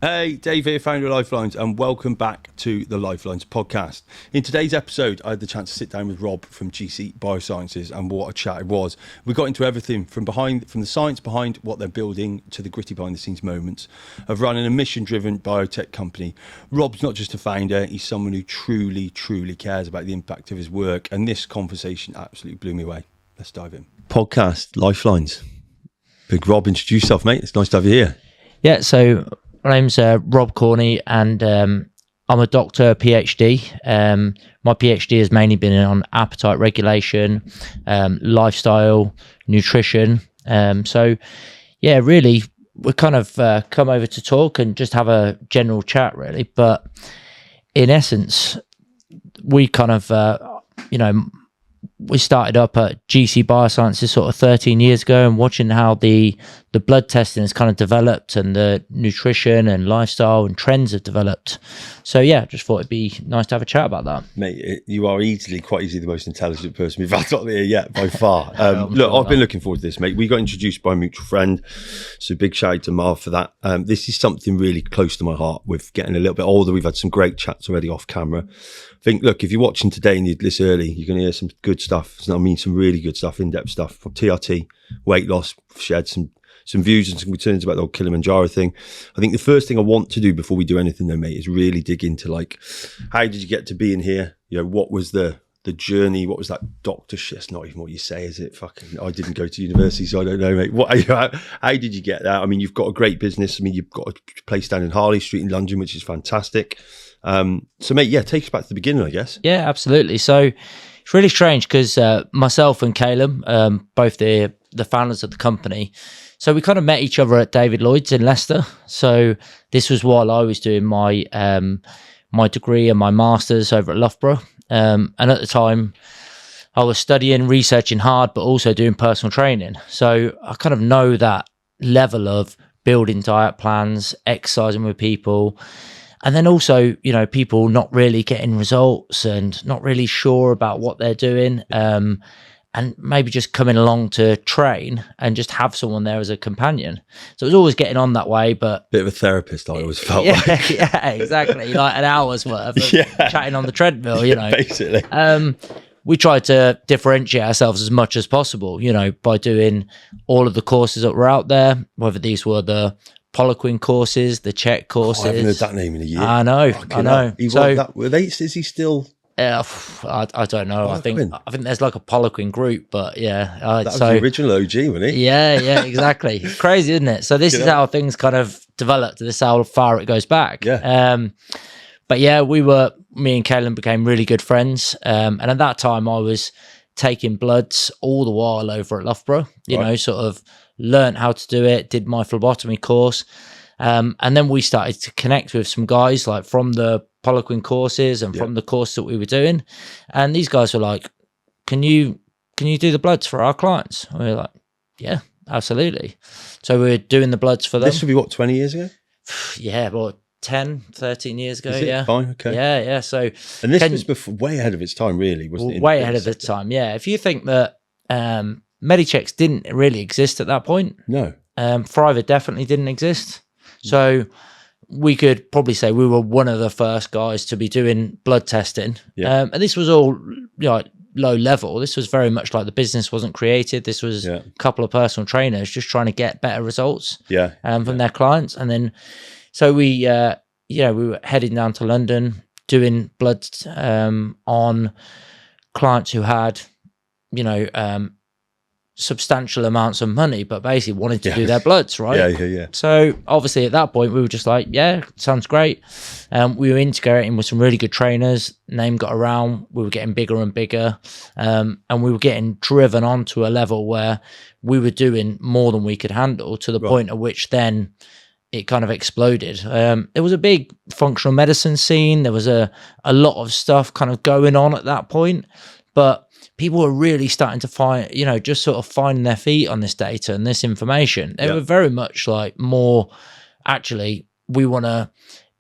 Hey, Dave here, founder of Lyfelinez, and welcome back to the Lyfelinez podcast. In today's episode, I had the chance to sit down with Rob from GC Biosciences, and what a chat it was. We got into everything from the science behind what they're building to the gritty behind-the-scenes moments of running a mission-driven biotech company. Rob's not just a founder, he's someone who truly, truly cares about the impact of his work, and this conversation absolutely blew me away. Let's dive in. Podcast, Lyfelinez. Big Rob, introduce yourself, mate. It's nice to have you here. Yeah, so my name's Rob Corney, and I'm a doctor, PhD. My PhD has mainly been on appetite regulation, lifestyle, nutrition. So, yeah, really, we kind of come over to talk and just have a general chat, really. But in essence, we kind of, we started up at GC Bioscience sort of 13 years ago, and watching how the blood testing has kind of developed and the nutrition and lifestyle and trends have developed. So yeah, just thought it'd be nice to have a chat about that. Mate, you are quite easily the most intelligent person we've had on here yet, by far. Look, I've been looking forward to this, mate. We got introduced by a mutual friend, so big shout out to Marv for that. This is something really close to my heart. With getting a little bit older, we've had some great chats already off camera. I think, look, if you're watching today and you'd listen early, you're going to hear some good stuff. I mean, some really good stuff, in-depth stuff from TRT, weight loss, shared some views and some concerns about the whole Kilimanjaro thing. I think the first thing I want to do before we do anything though, mate, is really dig into, like, how did you get to being here? You know, what was the journey? What was that doctor shit? It's not even what you say, is it? Fucking, I didn't go to university, so I don't know, mate. How did you get that? I mean, you've got a great business. I mean, you've got a place down in Harley Street in London, which is fantastic. So, mate, yeah, take us back to the beginning, I guess. Yeah, absolutely. So it's really strange because myself and Caleb, both the founders of the company, so we kind of met each other at David Lloyd's in Leicester. So this was while I was doing my my degree and my master's over at Loughborough. And at the time, I was studying, researching hard, but also doing personal training. So I kind of know that level of building diet plans, exercising with people, and then also, you know, people not really getting results and not really sure about what they're doing. And maybe just coming along to train and just have someone there as a companion. So it was always getting on that way, but... Bit of a therapist, I always felt like. Yeah, exactly. Like an hour's worth of chatting on the treadmill, you know. Basically. We tried to differentiate ourselves as much as possible, you know, by doing all of the courses that were out there, whether these were the Poliquin courses, the Czech courses. I haven't heard that name in a year. I know. Is he still... I don't know. I think there's like a Poliquin group, but yeah. That was the original OG, wasn't he? Yeah, exactly. It's crazy, isn't it? So this is how things kind of developed. This is how far it goes back. Yeah. But yeah, me and Caleb became really good friends. And at that time, I was taking bloods all the while over at Loughborough. You know, sort of learned how to do it. Did my phlebotomy course. And then we started to connect with some guys like from the Poliquin courses and from the course that we were doing. And these guys were like, can you do the bloods for our clients? And we were like, yeah, absolutely. So we were doing the bloods for them. This would be what, 20 years ago? Yeah, well, 10, 13 years ago. Yeah. Fine. Okay. Yeah. So, and this was way ahead of its time, really, wasn't it? Way ahead of its time. Yeah. If you think that, Medichecks didn't really exist at that point. No. Thriver definitely didn't exist. So we could probably say we were one of the first guys to be doing blood testing. Yeah. And this was all like low level. This was very much like the business wasn't created. This was a couple of personal trainers just trying to get better results from their clients. And then, so we were heading down to London doing bloods on clients who had, substantial amounts of money, but basically wanted to do their bloods, right? Yeah. So obviously at that point we were just like, yeah, sounds great. We were integrating with some really good trainers. Name got around. We were getting bigger and bigger, and we were getting driven onto a level where we were doing more than we could handle, to the point at which then it kind of exploded. There was a big functional medicine scene. There was a lot of stuff kind of going on at that point, but people were really starting to find, just sort of finding their feet on this data and this information. They were very much like more, actually, we want to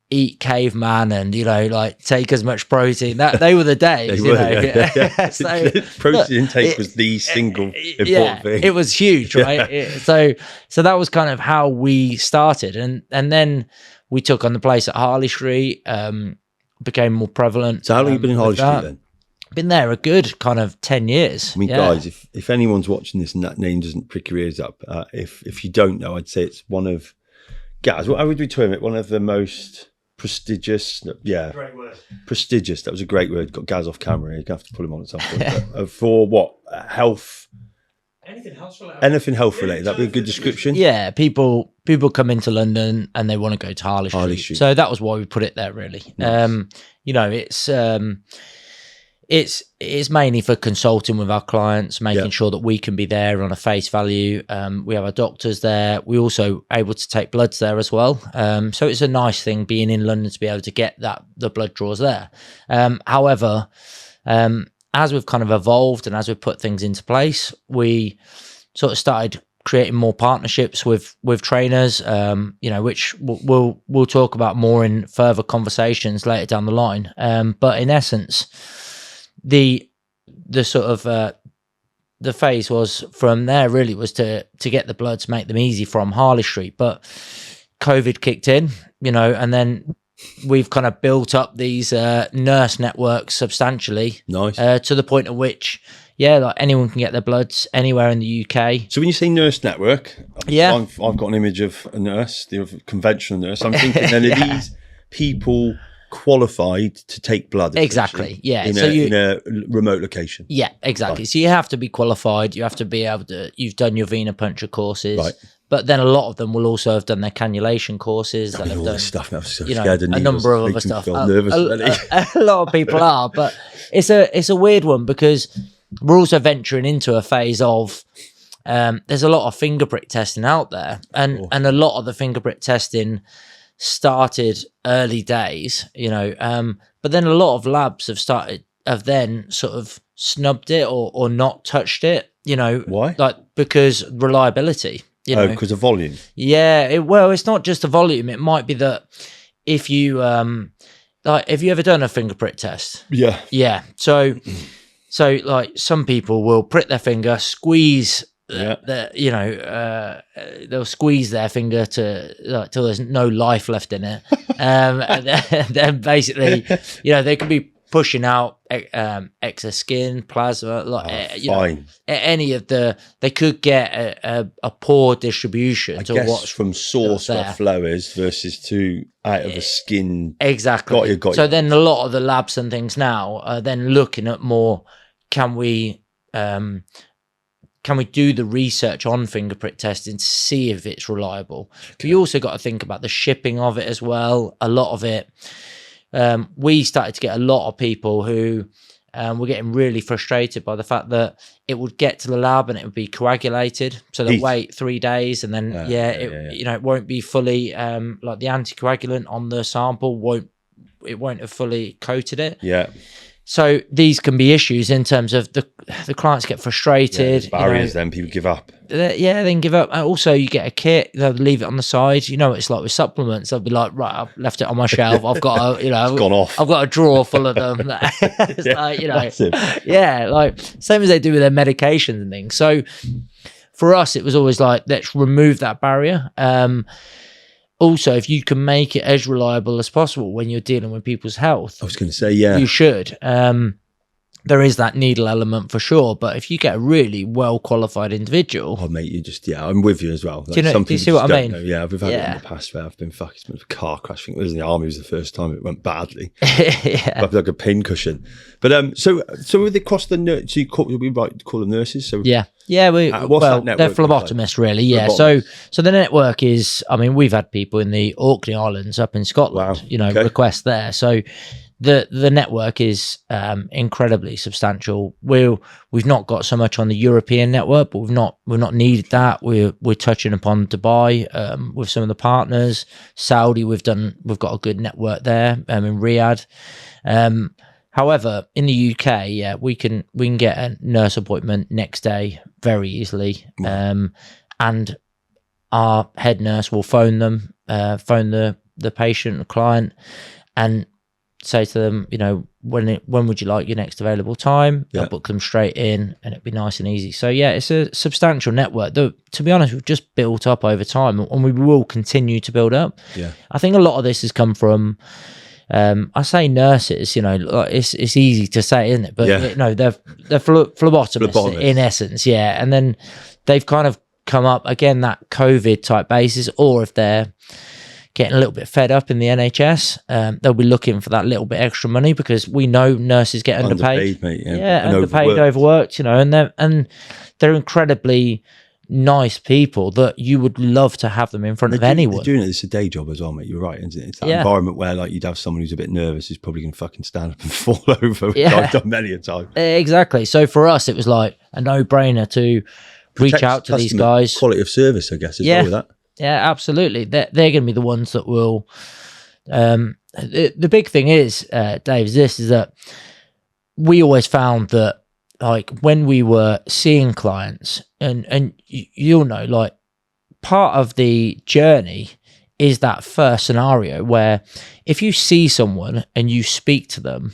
eat caveman and, you know, like take as much protein. That they were the days, you know. Yeah. So, protein intake was the single important thing. It was huge, right? So that was kind of how we started, and then we took on the place at Harley Street, became more prevalent. So how long have you been in Harley Street then? Been there a good kind of 10 years. I mean, guys, if anyone's watching this and that name doesn't prick your ears up, if you don't know, I'd say it's one of, Gaz, how would we term it? One of the most prestigious, Great word. Prestigious. That was a great word. Got Gaz off camera. You're gonna have to pull him on at some point. But, for what? Health. Anything health related. Anything health related. That'd be a good description. Yeah, people come into London and they want to go to Harley Street. So that was why we put it there, really. Nice. You know, it's mainly for consulting with our clients, making sure that we can be there on a face value. We have our doctors there. We're also able to take bloods there as well. So it's a nice thing being in London to be able to get the blood draws there. However, as we've kind of evolved and as we've put things into place, we sort of started creating more partnerships with trainers, you know, which we'll talk about more in further conversations later down the line. But in essence, the sort of the phase was from there really was to get the bloods, make them easy from Harley Street. But COVID kicked in, you know, and then we've kind of built up these nurse networks substantially. Nice. To the point at which, like anyone can get their bloods anywhere in the UK. So when you say nurse network, I've got an image of a nurse, the conventional nurse. I'm thinking then are these people qualified to take blood? Exactly. Yeah. In a remote location. Yeah, exactly. Right. So you have to be qualified. You have to be able to, you've done your venipuncture courses. Right. But then a lot of them will also have done their cannulation courses. I mean, all this stuff. I'm so scared of needles. A number of other stuff. Nervous, a lot of people are, but it's a weird one because we're also venturing into a phase of there's a lot of finger prick testing out there, and a lot of the finger prick testing started early days, you know, but then a lot of labs have then sort of snubbed it or not touched it, you know. Why? Like because reliability. You know? Because of volume. Yeah, it's not just the volume. It might be that if you like, have you ever done a finger prick test? Yeah. Yeah. So like some people will prick their finger, squeeze you know, they'll squeeze their finger till there's no life left in it, and then basically, you know, they could be pushing out extra skin, plasma, like you know, any of they could get a poor distribution to what's from source where flow is versus to out of the skin. Exactly. Got so you. Then a lot of the labs and things now are then looking at more, can we do the research on finger prick testing to see if it's reliable? But you also got to think about the shipping of it as well. A lot of it, we started to get a lot of people who were getting really frustrated by the fact that it would get to the lab and it would be coagulated. So they'll wait 3 days and then, you know, it won't be fully, like the anticoagulant on the sample won't have fully coated it. Yeah. So these can be issues in terms of the clients get frustrated. Yeah, barriers, then people give up. They can give up. Also, you get a kit, they'll leave it on the side. You know, it's like with supplements. They'll be like, right, I've left it on my shelf. I've got you know, it's gone off. I've got a drawer full of them. It's like, you know, like same as they do with their medications and things. So for us, it was always like, let's remove that barrier. Also, if you can make it as reliable as possible when you're dealing with people's health, I was going to say, you should. There is that needle element for sure, but if you get a really well qualified individual, mate, you just I'm with you as well. Like, do you see what I mean? Yeah, we've had it in the past where I've been fucking with a car crash. I think it was in the army. It was the first time it went badly. Like a pin cushion. But so with the across the nurse, so we might call them nurses. So they're phlebotomists really. Yeah. So the network is, I mean, we've had people in the Orkney Islands up in Scotland, you know, request there. So the network is incredibly substantial. We've not got so much on the European network, but we've not needed that. We're touching upon Dubai with some of the partners. Saudi, we've got a good network there in Riyadh. However, in the UK, we can get a nurse appointment next day very easily, and our head nurse will phone the the patient, the client, and say to them, you know, when would you like your next available time? They'll book them straight in, and it'd be nice and easy. So yeah, it's a substantial network that, to be honest, we've just built up over time, and we will continue to build up. Yeah, I think a lot of this has come from, I say nurses, you know, like it's easy to say, isn't it? But you know, they're phlebotomists in essence, yeah. And then they've kind of come up again that COVID type basis, or if they're getting a little bit fed up in the NHS, they'll be looking for that little bit extra money, because we know nurses get underpaid, mate. Underpaid, overworked, you know, and they're incredibly nice people that you would love to have them in front of anyone. They're doing it. It's a day job as well, mate. You're right, isn't it? It's that environment where like you'd have someone who's a bit nervous who's probably going to fucking stand up and fall over, which I've done many a time. Exactly. So for us, it was like a no-brainer to reach out to these guys. Quality of service, I guess, as well with that. Yeah, absolutely. They're going to be the ones that will. The big thing is, Dave, is that we always found that, like, when we were seeing clients, and you'll know, like, part of the journey is that first scenario where if you see someone and you speak to them,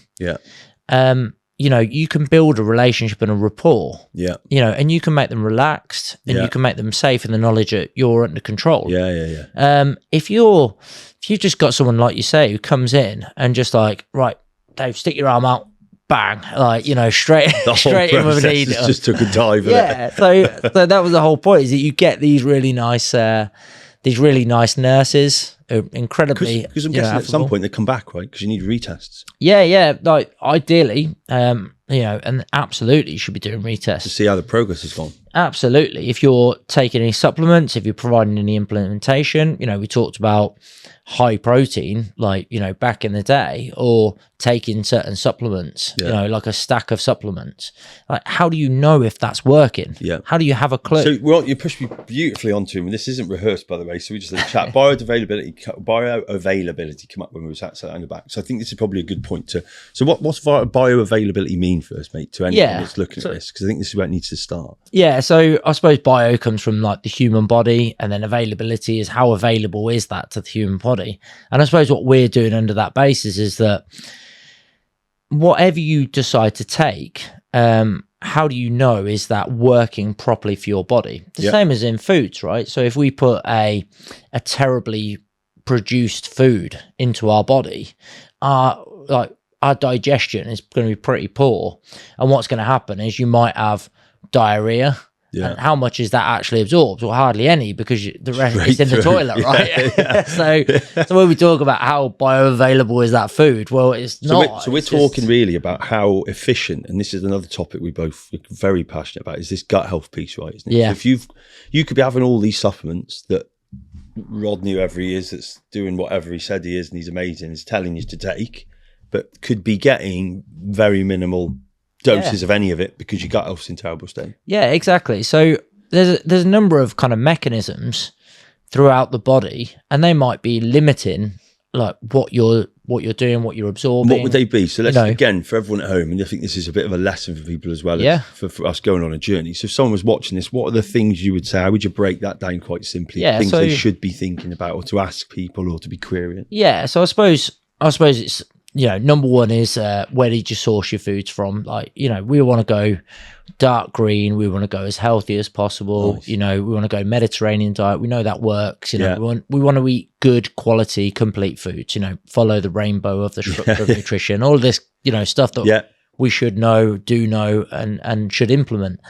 you know, you can build a relationship and a rapport. Yeah. You know, and you can make them relaxed, and you can make them safe in the knowledge that you're under control. If you've just got someone, like you say, who comes in and just like, right, Dave, stick your arm out, bang, like, you know, straight in with a needle. Just took a dive. So that was the whole point, is that you get these really nice nurses, incredibly, because I'm guessing at some point they come back, right? Because you need retests. Like ideally, you know, and absolutely you should be doing retests to see how the progress has gone. Absolutely. If you're taking any supplements, if you're providing any implementation, you know, we talked about high protein, like, you know, back in the day, or taking certain supplements, you know, like a stack of supplements. Like, how do you know if that's working? How do you have a clue? So, well, you pushed me beautifully onto him, and this isn't rehearsed, by the way, so we just had a chat. Bioavailability come up when we were sat down the back. So I think this is probably a good point to. So what's bioavailability mean first, mate, to anyone that's looking at this? Because I think this is where it needs to start. So I suppose bio comes from like the human body, and then availability is how available is that to the human body. And I suppose what we're doing under that basis is that whatever you decide to take, how do you know is that working properly for your body? The same as in foods, right? So if we put a terribly produced food into our body, our digestion is going to be pretty poor, and what's going to happen is you might have diarrhea. And how much is that actually absorbed? Well, hardly any, because the rest is in the toilet, right? So when we talk about how bioavailable is that food, well, it's not. So we're talking really about how efficient, and this is another topic we both are very passionate about, is this gut health piece, right? Isn't it? Yeah. So if you could be having all these supplements that Rod knew he is, that's doing whatever he said he is, and he's amazing, is telling you to take, but could be getting very minimal doses of any of it because your gut health's in terrible state. Yeah, exactly. So there's a number of kind of mechanisms throughout the body, and they might be limiting like what you're doing, what you're absorbing. What would they be? So let's again, for everyone at home, and I think this is a bit of a lesson for people as well as for us going on a journey. So if someone was watching this, what are the things you would say? How would you break that down quite simply? Things they should be thinking about, or to ask people, or to be querying. Yeah. So I suppose it's, you know, number one is where did you source your foods from? Like, you know, we want to go dark green. We want to go as healthy as possible. Nice. You know, we want to go Mediterranean diet. We know that works. You know, we want to eat good quality, complete foods. You know, follow the rainbow of the of nutrition. All of this, you know, stuff that we should know, and should implement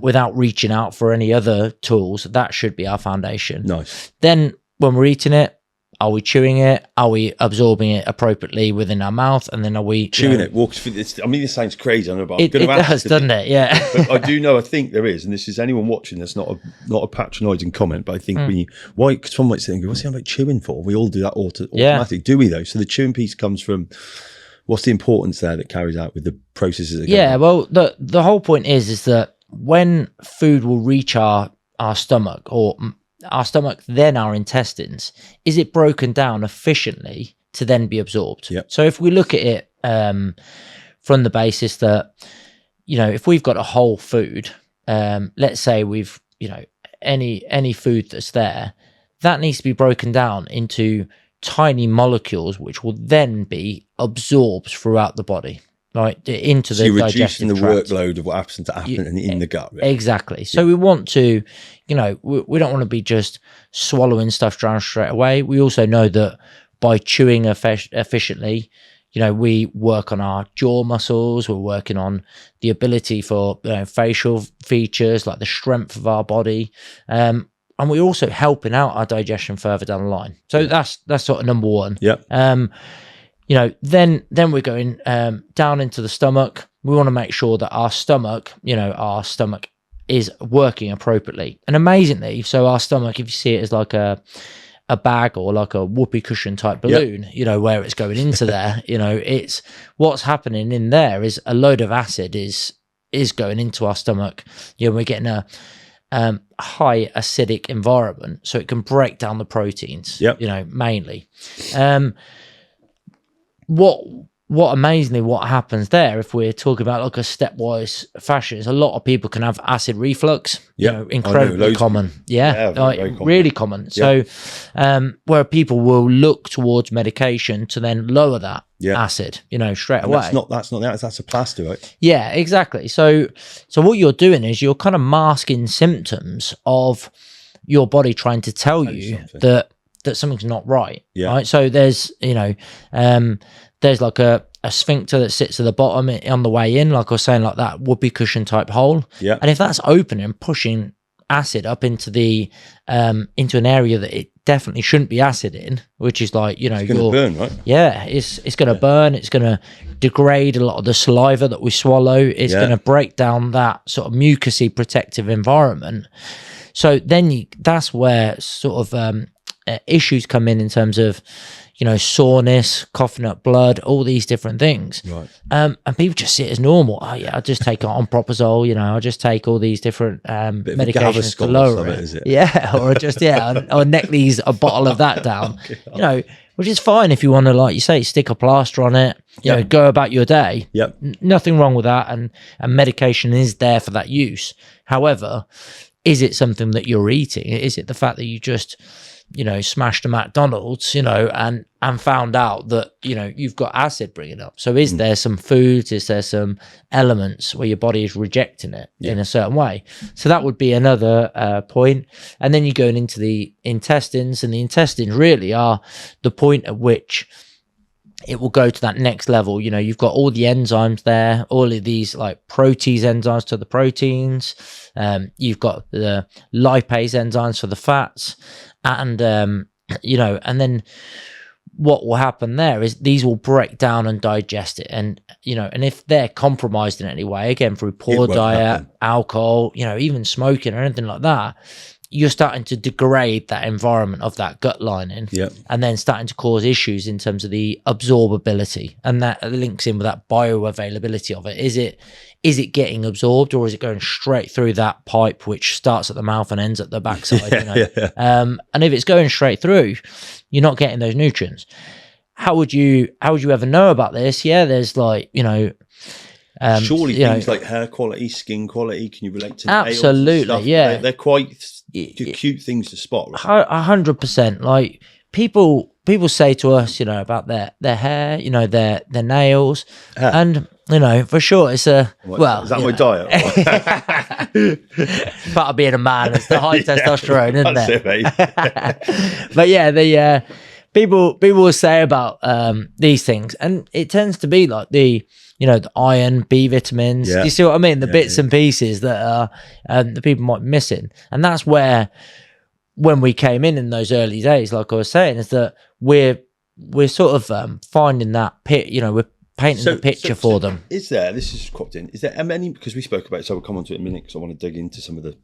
without reaching out for any other tools. That should be our foundation. Nice. Then when we're eating it, are we chewing it? Are we absorbing it appropriately within our mouth? And then are we chewing it? Walks through this. I mean, this sounds crazy. I don't know, but it does, doesn't it? Yeah. But I do know. I think there is, and this is anyone watching. That's not a patronising comment, but I think because someone might say, "What's he about chewing for?" We all do that automatically, do we? Though, so the chewing piece comes from. What's the importance there that carries out with the processes? Well, the whole point is that when food will reach our stomach, or our stomach, then our intestines, is it broken down efficiently to then be absorbed? So if we look at it from the basis that, you know, if we've got a whole food, let's say we've, you know, any food that's there, that needs to be broken down into tiny molecules which will then be absorbed throughout the body, right, into the you're digestive reducing the tract. workload of what happens to happen in the gut. Right? Exactly. So we want to, we don't want to be just swallowing stuff down straight away. We also know that by chewing efficiently, we work on our jaw muscles. We're working on the ability for facial features, like the strength of our body. And we're also helping out our digestion further down the line. So that's sort of number one. Yeah. Then we're going down into the stomach. We want to make sure that our stomach is working appropriately. And amazingly, so our stomach, if you see it as like a bag or like a whoopee cushion type balloon, where it's going into there, it's what's happening in there is a load of acid is going into our stomach. We're getting a high acidic environment, so it can break down the proteins, mainly. What amazingly, what happens there, if we're talking about like a stepwise fashion, is a lot of people can have acid reflux. Incredibly common. Very common. Really common. So, where people will look towards medication to then lower that acid, straight away. That's a plaster, right? Yeah, exactly. So what you're doing is you're kind of masking symptoms of your body trying to tell you that something's not right. Yeah. Right. So there's there's like a sphincter that sits at the bottom on the way in, like I was saying, like that whoopee cushion type hole. Yeah. And if that's open and pushing acid up into the into an area that it definitely shouldn't be acid in, which is like, it's going to burn, right? Yeah, it's going to burn. It's going to degrade a lot of the saliva that we swallow. It's going to break down that sort of mucousy protective environment. So then that's where sort of issues come in terms of soreness, coughing up blood, all these different things. Right. And people just see it as normal. Oh yeah, I'll just take omeprazole, I'll just take all these different medications to lower it. Is it? Yeah, or just or neck a bottle of that down. Which is fine if you want to, like you say, stick a plaster on it, go about your day. Yep. Nothing wrong with that, and medication is there for that use. However, is it something that you're eating? Is it the fact that you just smashed a McDonald's, and found out that, you've got acid bringing up. So is there some foods, is there some elements where your body is rejecting it in a certain way? So that would be another point. And then you're going into the intestines, and the intestines really are the point at which it will go to that next level. You've got all the enzymes there, all of these like protease enzymes to the proteins. You've got the lipase enzymes for the fats. And, and then what will happen there is these will break down and digest it. And, and if they're compromised in any way, again, through poor diet, alcohol, even smoking or anything like that, you're starting to degrade that environment of that gut lining, and then starting to cause issues in terms of the absorbability, and that links in with that bioavailability of it. Is it getting absorbed, or is it going straight through that pipe which starts at the mouth and ends at the backside? And if it's going straight through, you're not getting those nutrients. How would you ever know about this? Yeah, there's like surely things like hair quality, skin quality. Can you relate to absolutely? Yeah, they're quite cute things to spot. 100%. Like people say to us, about their hair, their nails, and for sure it's is that my diet? Part of being a man is the high testosterone, isn't it? But yeah, the people will say about these things, and it tends to be like the iron, B vitamins. Do you see what I mean? The bits and pieces that are the people might be missing. And that's where, when we came in those early days, like I was saying, is that we're sort of finding that pit, we're painting the picture for them. This is cropped in, is there many, because we spoke about it, so we'll come on to it in a minute, because I want to dig into some of the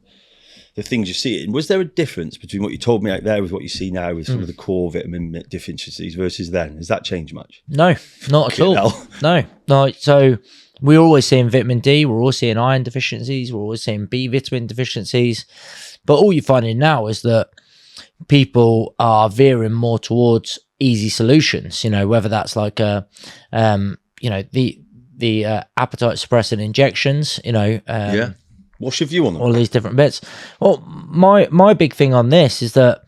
things you see. Was there a difference between what you told me out there with what you see now with some of the core vitamin deficiencies versus then? Has that changed much? No, not at all. No. So we're always seeing vitamin D, we're always seeing iron deficiencies, we're always seeing B vitamin deficiencies. But all you're finding now is that people are veering more towards easy solutions, whether that's like the appetite suppressant injections, What's your view on them? All these different bits. Well, my big thing on this is that,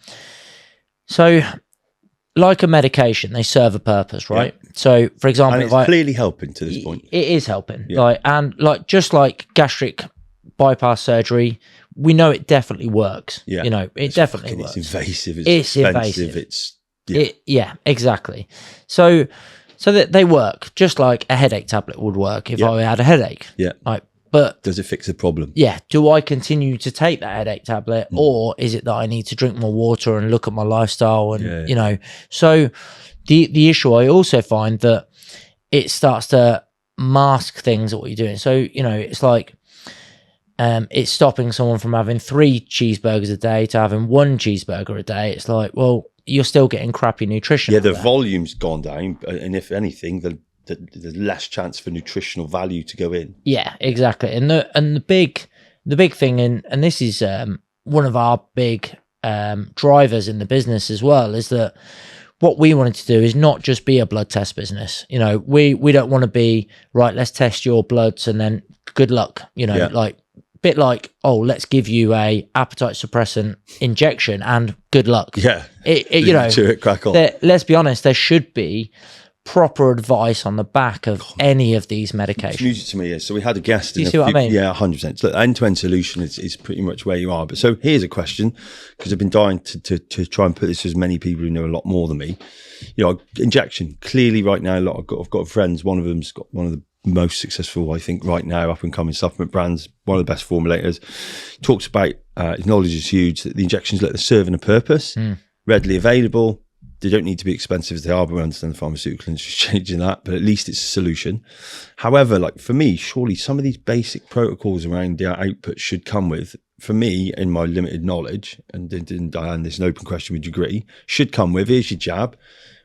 so like a medication, they serve a purpose, right? Yeah. So, for example, And it's clearly helping to this point. It is helping. Like just like gastric bypass surgery, we know it definitely works. Yeah. You know, it definitely works. It's invasive. It's expensive. invasive. Exactly. So that they work just like a headache tablet would work if I had a headache. Yeah. Like, but does it fix the problem? Yeah. Do I continue to take that headache tablet, or is it that I need to drink more water and look at my lifestyle and you know? So the issue, I also find that it starts to mask things that what you're doing. So you know, it's like it's stopping someone from having 3 cheeseburgers a day to having 1 cheeseburger a day. It's like, well, you're still getting crappy nutrition. Yeah, the volume's gone down, and if anything, there's less chance for nutritional value to go in. Yeah, exactly. And the big thing, and this is one of our big drivers in the business as well, is that what we wanted to do is not just be a blood test business. You know, we don't want to be, right, let's test your bloods and then good luck. You know, like bit like, oh, let's give you a appetite suppressant injection and good luck. Yeah, you know, crack on. Let's be honest, there should be proper advice on the back of any of these medications. It's music to me, yeah. So we had a guest. Do you see what I mean? Yeah, 100%. So the end-to-end solution is pretty much where you are. But so here's a question, because I've been dying to try and put this to as many people who know a lot more than me. You know, injection. Clearly right now, I've got friends. One of them's got one of the most successful, I think, right now, up-and-coming supplement brands, one of the best formulators. Talks about, his knowledge is huge, that the injections they're serving a purpose, readily available. They don't need to be expensive as they are, but we understand the pharmaceutical industry is changing that, but at least it's a solution. However, like for me, surely some of these basic protocols around the output should come with, for me, in my limited knowledge, and Diane, this is an open question, would you agree, should come with, here's your jab.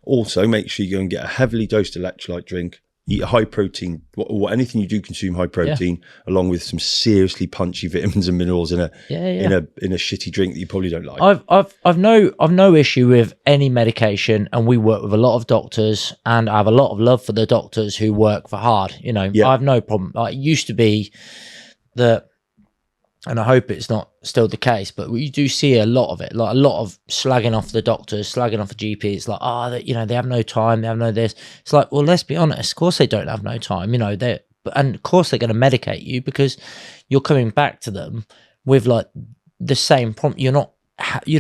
Also, make sure you go and get a heavily dosed electrolyte drink, eat a high protein, anything you do consume high protein, along with some seriously punchy vitamins and minerals in a shitty drink that you probably don't like. I've no issue with any medication, and we work with a lot of doctors, and I have a lot of love for the doctors who work for hard. You know, I have no problem. Like, it used to be that, and I hope it's not still the case, but you do see a lot of it, like a lot of slagging off the doctors, slagging off the GP. It's like, you know, they have no time, they have no this. It's like, well, let's be honest. Of course they don't have no time. You know, and of course they're going to medicate you because you're coming back to them with like the same problem. You're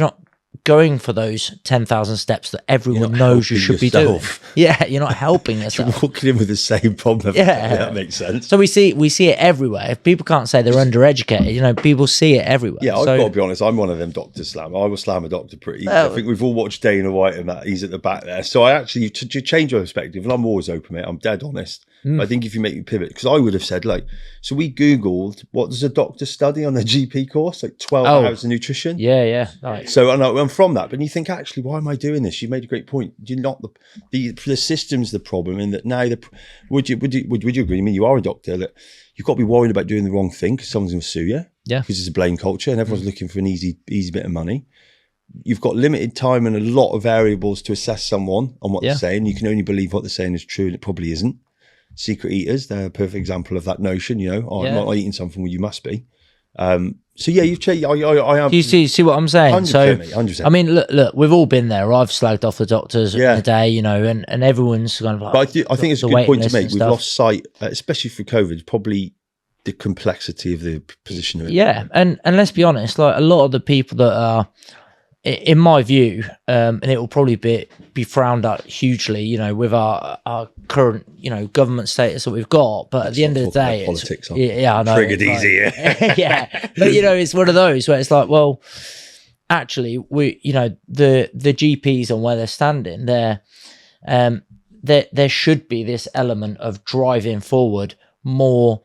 not going for those 10,000 steps that everyone knows you should be doing. Yeah, you're not helping yourself. You're walking in with the same problem. Yeah, that makes sense. So we see it everywhere. If people can't say they're undereducated, you know, people see it everywhere. Yeah, I've got to be honest. I'm one of them doctor slam. I will slam a doctor pretty. I think we've all watched Dana White and that. He's at the back there. So I actually, to change my perspective, and I'm always open, mate. I'm dead honest. I think if you make me pivot, because I would have said, like, so we Googled, what does a doctor study on their GP course? Like 12 hours of nutrition. Yeah. Right. So I'm from that. But you think, actually, why am I doing this? You made a great point. You're not the system's the problem, in that now would you agree? I mean, you are a doctor, that you've got to be worried about doing the wrong thing because someone's going to sue you. Yeah. Because it's a blame culture and everyone's looking for an easy bit of money. You've got limited time and a lot of variables to assess someone on what they're saying. You can only believe what they're saying is true, and it probably isn't. Secret eaters, they're a perfect example of that notion, you know. I'm not eating something, well, you must be. So yeah, you've changed. I am. Do you see what I'm saying? 100%, so 100%. I mean, look, we've all been there. I've slagged off the doctors in a day, you know, and everyone's kind of like. But I think it's a good point to make. We've lost sight, especially for COVID, probably the complexity of the position of it. Yeah, and let's be honest, like a lot of the people that are, in my view, and it will probably be frowned at hugely, you know, with our current, you know, government status that we've got. But at the end of the day, politics, I know. Triggered easy, yeah. But you know, it's one of those where it's like, well, actually, we, you know, the GPs and where they're standing, there should be this element of driving forward more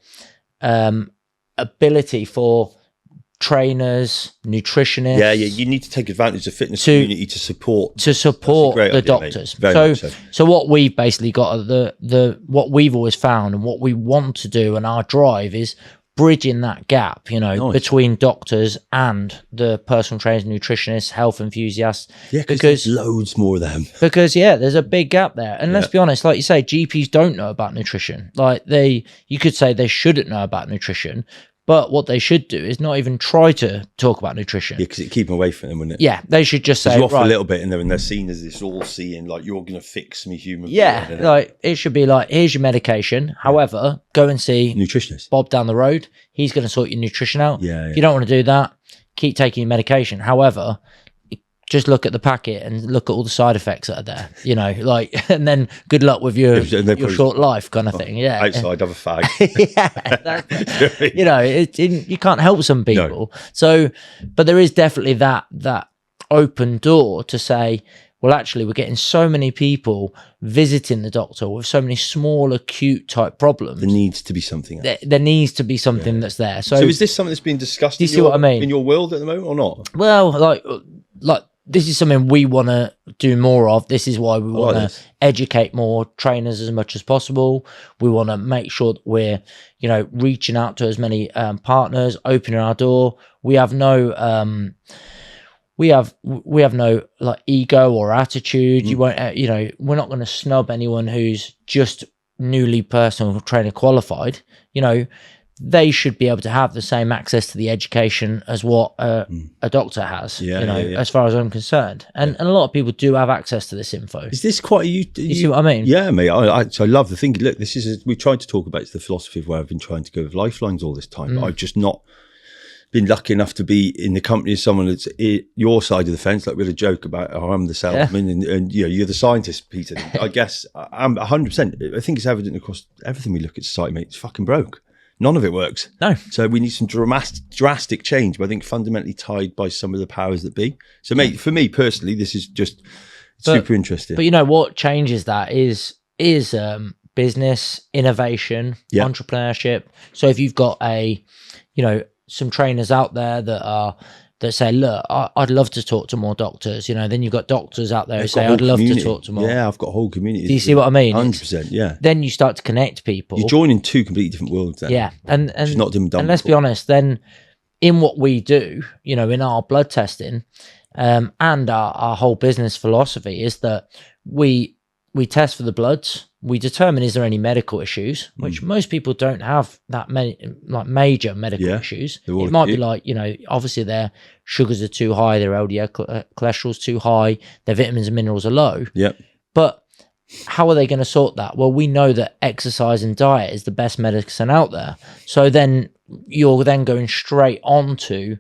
ability for trainers, nutritionists. Yeah, you need to take advantage of the fitness community to support the doctors. So what we've basically got, what we've always found and what we want to do, and our drive is bridging that gap, you know, between doctors and the personal trainers, nutritionists, health enthusiasts. Yeah, because there's loads more of them. Because there's a big gap there. And let's be honest, like you say, GPs don't know about nutrition. Like you could say they shouldn't know about nutrition. But what they should do is not even try to talk about nutrition. Yeah, because it keep them away from them, wouldn't it? Yeah, they should just say, you offer right, a little bit in there, and they're seen as this all-seeing, like, you're going to fix me human yeah, being, like it should be like, here's your medication. However, go and see nutritionist. Bob down the road. He's going to sort your nutrition out. Yeah, If you don't want to do that, keep taking your medication. However, just look at the packet and look at all the side effects that are there, you know, like, and then good luck with your short life kind of thing. Yeah. Outside, have a fag. Yeah. You know, you can't help some people. No. So, but there is definitely that open door to say, well, actually, we're getting so many people visiting the doctor with so many small, acute type problems. There needs to be something else. There needs to be something that's there. So is this something that's being discussed what I mean? In your world at the moment or not? Well, like this is something we want to do more of. This is why we want to educate more trainers as much as possible. We want to make sure that we're, you know, reaching out to as many partners, opening our door. We have no... We have no like ego or attitude. You won't, you know, we're not going to snub anyone who's just newly personal trainer qualified. You know, they should be able to have the same access to the education as what a doctor has. Yeah, you know, as far as I'm concerned, and a lot of people do have access to this info. Is this quite you see what I mean? Yeah, mate. I love the thing. Look, this is we tried to talk about the philosophy of where I've been trying to go with Lyfelinez all this time, but I've just not been lucky enough to be in the company of someone that's your side of the fence. Like we had a joke about, oh, I'm the salesman and you know, you're the scientist, Peter. I guess I'm 100%. I think it's evident across everything we look at society, mate. It's fucking broke. None of it works. No. So we need some drastic change, but I think fundamentally tied by some of the powers that be. So, mate, for me personally, this is just super interesting. But you know what changes that is business, innovation, entrepreneurship. So if you've got some trainers out there that say, look, I'd love to talk to more doctors, you know, then you've got doctors out there who say, I'd love to talk to more. Yeah, I've got a whole community. Do you see what I mean? 100%, yeah. Then you start to connect people. You're joining two completely different worlds then. Yeah. And not done and let's be honest, then in what we do, you know, in our blood testing and our whole business philosophy is that we test for the bloods. We determine, is there any medical issues, which most people don't have that many, like major medical issues. It might be like, you know, obviously their sugars are too high, their LDL cholesterol's too high, their vitamins and minerals are low. Yep. But how are they going to sort that? Well, we know that exercise and diet is the best medicine out there. So then you're then going straight on to,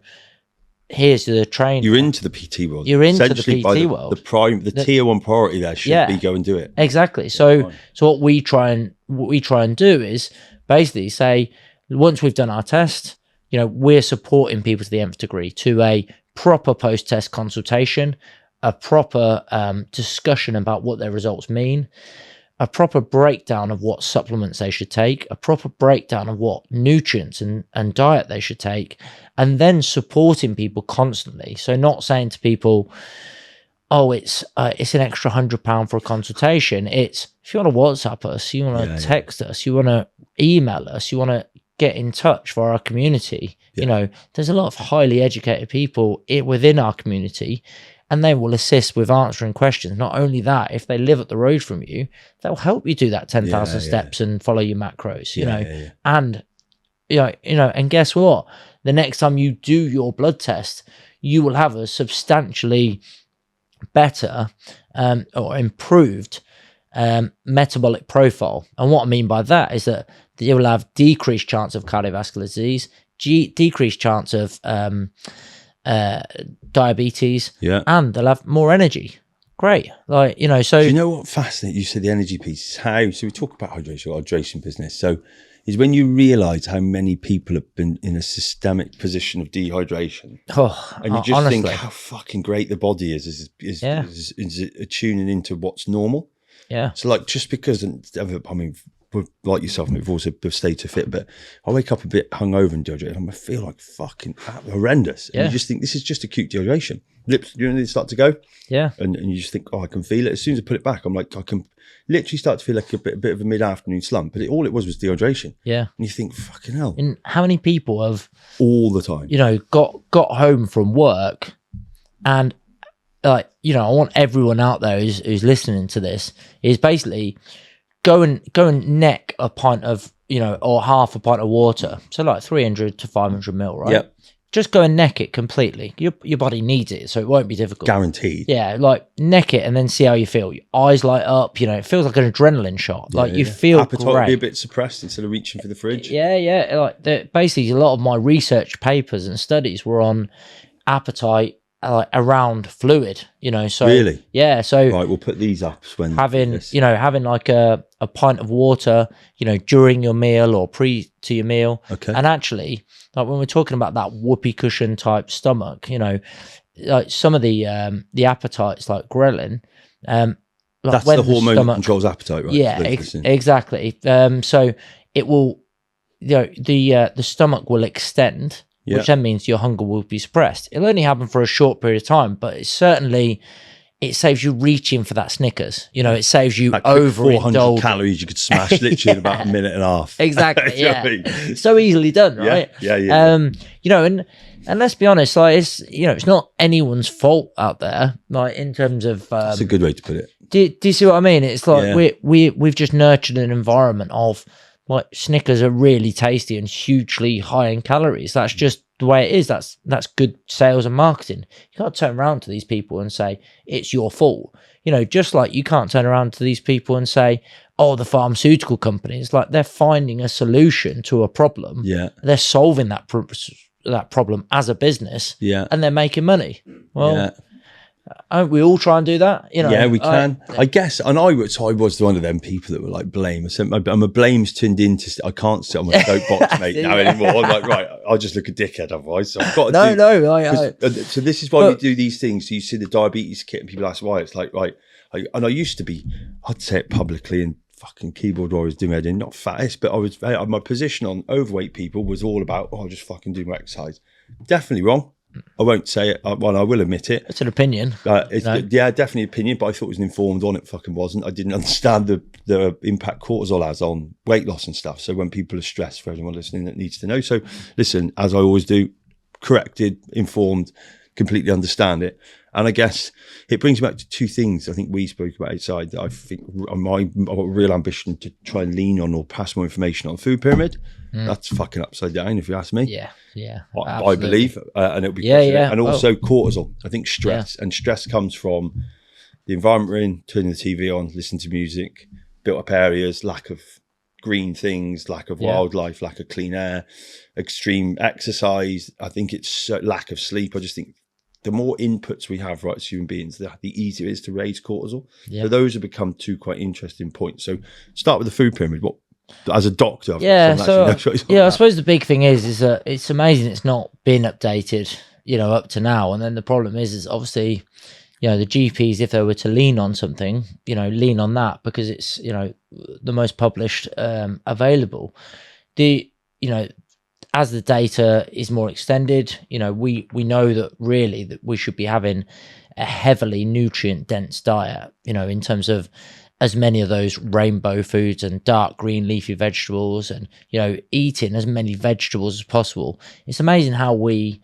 here's the trainer. You're into the PT world. You're into the PT world. The tier one priority there should be go and do it. Exactly. So what we try and do is basically say, once we've done our test, you know, we're supporting people to the nth degree to a proper post-test consultation, a proper discussion about what their results mean, a proper breakdown of what supplements they should take, a proper breakdown of what nutrients and diet they should take, and then supporting people constantly. So not saying to people, oh, it's an extra £100 for a consultation. It's, if you want to WhatsApp us, you want to text us, you want to email us, you want to get in touch for our community. You know, there's a lot of highly educated people within our community, and they will assist with answering questions. Not only that, if they live up the road from you, they'll help you do that 10,000 steps and follow your macros, you know. And, you know, and guess what? The next time you do your blood test, you will have a substantially better or improved metabolic profile. And what I mean by that is that you will have decreased chance of cardiovascular disease, decreased chance of diabetes, and they'll have more energy. Great. Like, you know, so do you know what fascinates you? Said the energy piece is how, so we talk about hydration business. So is when you realize how many people have been in a systemic position of dehydration. And you just honestly think how fucking great the body is tuning into what's normal. Yeah. So like, just because, I mean, like yourself, we've also stayed to fit, but I wake up a bit hungover and dehydrated, and I feel like fucking horrendous. And you just think this is just acute dehydration. Lips, you know, they start to go. Yeah. And you just think, oh, I can feel it. As soon as I put it back, I'm like, I can literally start to feel like a bit of a mid-afternoon slump. But all it was dehydration. Yeah. And you think, fucking hell. And how many people have all the time, you know, got home from work, and like, you know, I want everyone out there who's listening to this is basically go and neck a pint of, or half a pint of water. So like 300 to 500 ml, right? Yep. Just go and neck it completely. Your body needs it, so it won't be difficult. Guaranteed. Yeah, like neck it and then see how you feel. Your eyes light up, it feels like an adrenaline shot. Like you feel appetite great. will be a bit suppressed instead of reaching for the fridge. Yeah. Like basically, a lot of my research papers and studies were on appetite around fluid. So Really? Yeah. So Right, we'll put these up when having like a pint of water, during your meal or pre to your meal. Okay. And actually, like when we're talking about that whoopee cushion type stomach, like some of the appetites like ghrelin, like that's when the hormone stomach, that controls appetite, right? Yeah, exactly. So it will, the stomach will extend, which then means your hunger will be suppressed. It'll only happen for a short period of time, but it saves you reaching for that Snickers. It saves you over 400 calories you could smash literally in about a minute and a half. Exactly. Yeah. I mean? So easily done, right? Yeah. And let's be honest, like it's not anyone's fault out there, like in terms of That's a good way to put it. Do you see what I mean? It's like we've just nurtured an environment of like Snickers are really tasty and hugely high in calories. That's just the way it is. That's good sales and marketing. You can't turn around to these people and say it's your fault. Just like you can't turn around to these people and say, oh, the pharmaceutical companies, like they're finding a solution to a problem. Yeah. They're solving that problem as a business. Yeah. And they're making money. Well, don't we all try and do that? Yeah, we can. I guess, and I was one of them people that were like blame. I'm a blame's turned into. I can't sit on my soapbox, mate, now anymore. I'm like, right, I'll just look a dickhead otherwise. So I've got to so this is why we do these things. So you see the diabetes kit, and people ask why. It's like, right, and I used to be. I'd say it publicly, and fucking keyboard warriors do my head in. Not fattest, but my position on overweight people was all about, I'll just fucking do my exercise. Definitely wrong. I won't say it. Well, I will admit it. It's an opinion. Yeah, definitely opinion, but I thought it was informed on it. Fucking wasn't. I didn't understand the impact cortisol has on weight loss and stuff. So when people are stressed, for everyone listening that needs to know. So listen, as I always do, corrected, informed, completely understand it. And I guess it brings me back to two things I think we spoke about outside that I think I've got a real ambition to try and lean on or pass more information on the food pyramid. That's fucking upside down if you ask me. Yeah. I believe, and it'll be and also cortisol. I think stress and stress comes from the environment we're in, turning the TV on, listening to music, built up areas, lack of green things, lack of wildlife, lack of clean air, extreme exercise. I think it's lack of sleep. I just think the more inputs we have, right, as human beings, the easier it is to raise cortisol. So those have become two quite interesting points. So start with the food pyramid. What, as a doctor, I suppose the big thing is that it's amazing it's not been updated, up to now. And then the problem is obviously, the GPs, if they were to lean on something, lean on that because it's, the most published available. As the data is more extended, we know that really that we should be having a heavily nutrient dense diet, in terms of as many of those rainbow foods and dark green leafy vegetables and, eating as many vegetables as possible. It's amazing how we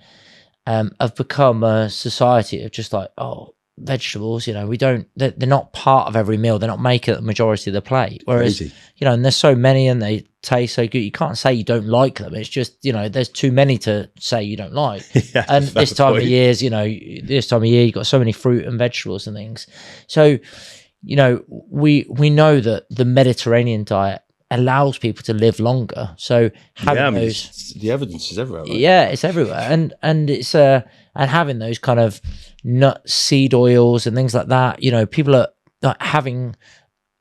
have become a society of just like, oh, vegetables, they're not part of every meal. They're not making the majority of the plate. Whereas, and there's so many and they taste so good. You can't say you don't like them. It's just, there's too many to say you don't like. And this time of year, you've got so many fruit and vegetables and things. So, we know that the Mediterranean diet allows people to live longer. So having the evidence is everywhere. Right? Yeah, it's everywhere. And it's and having those kind of nut seed oils and things like that, people are like having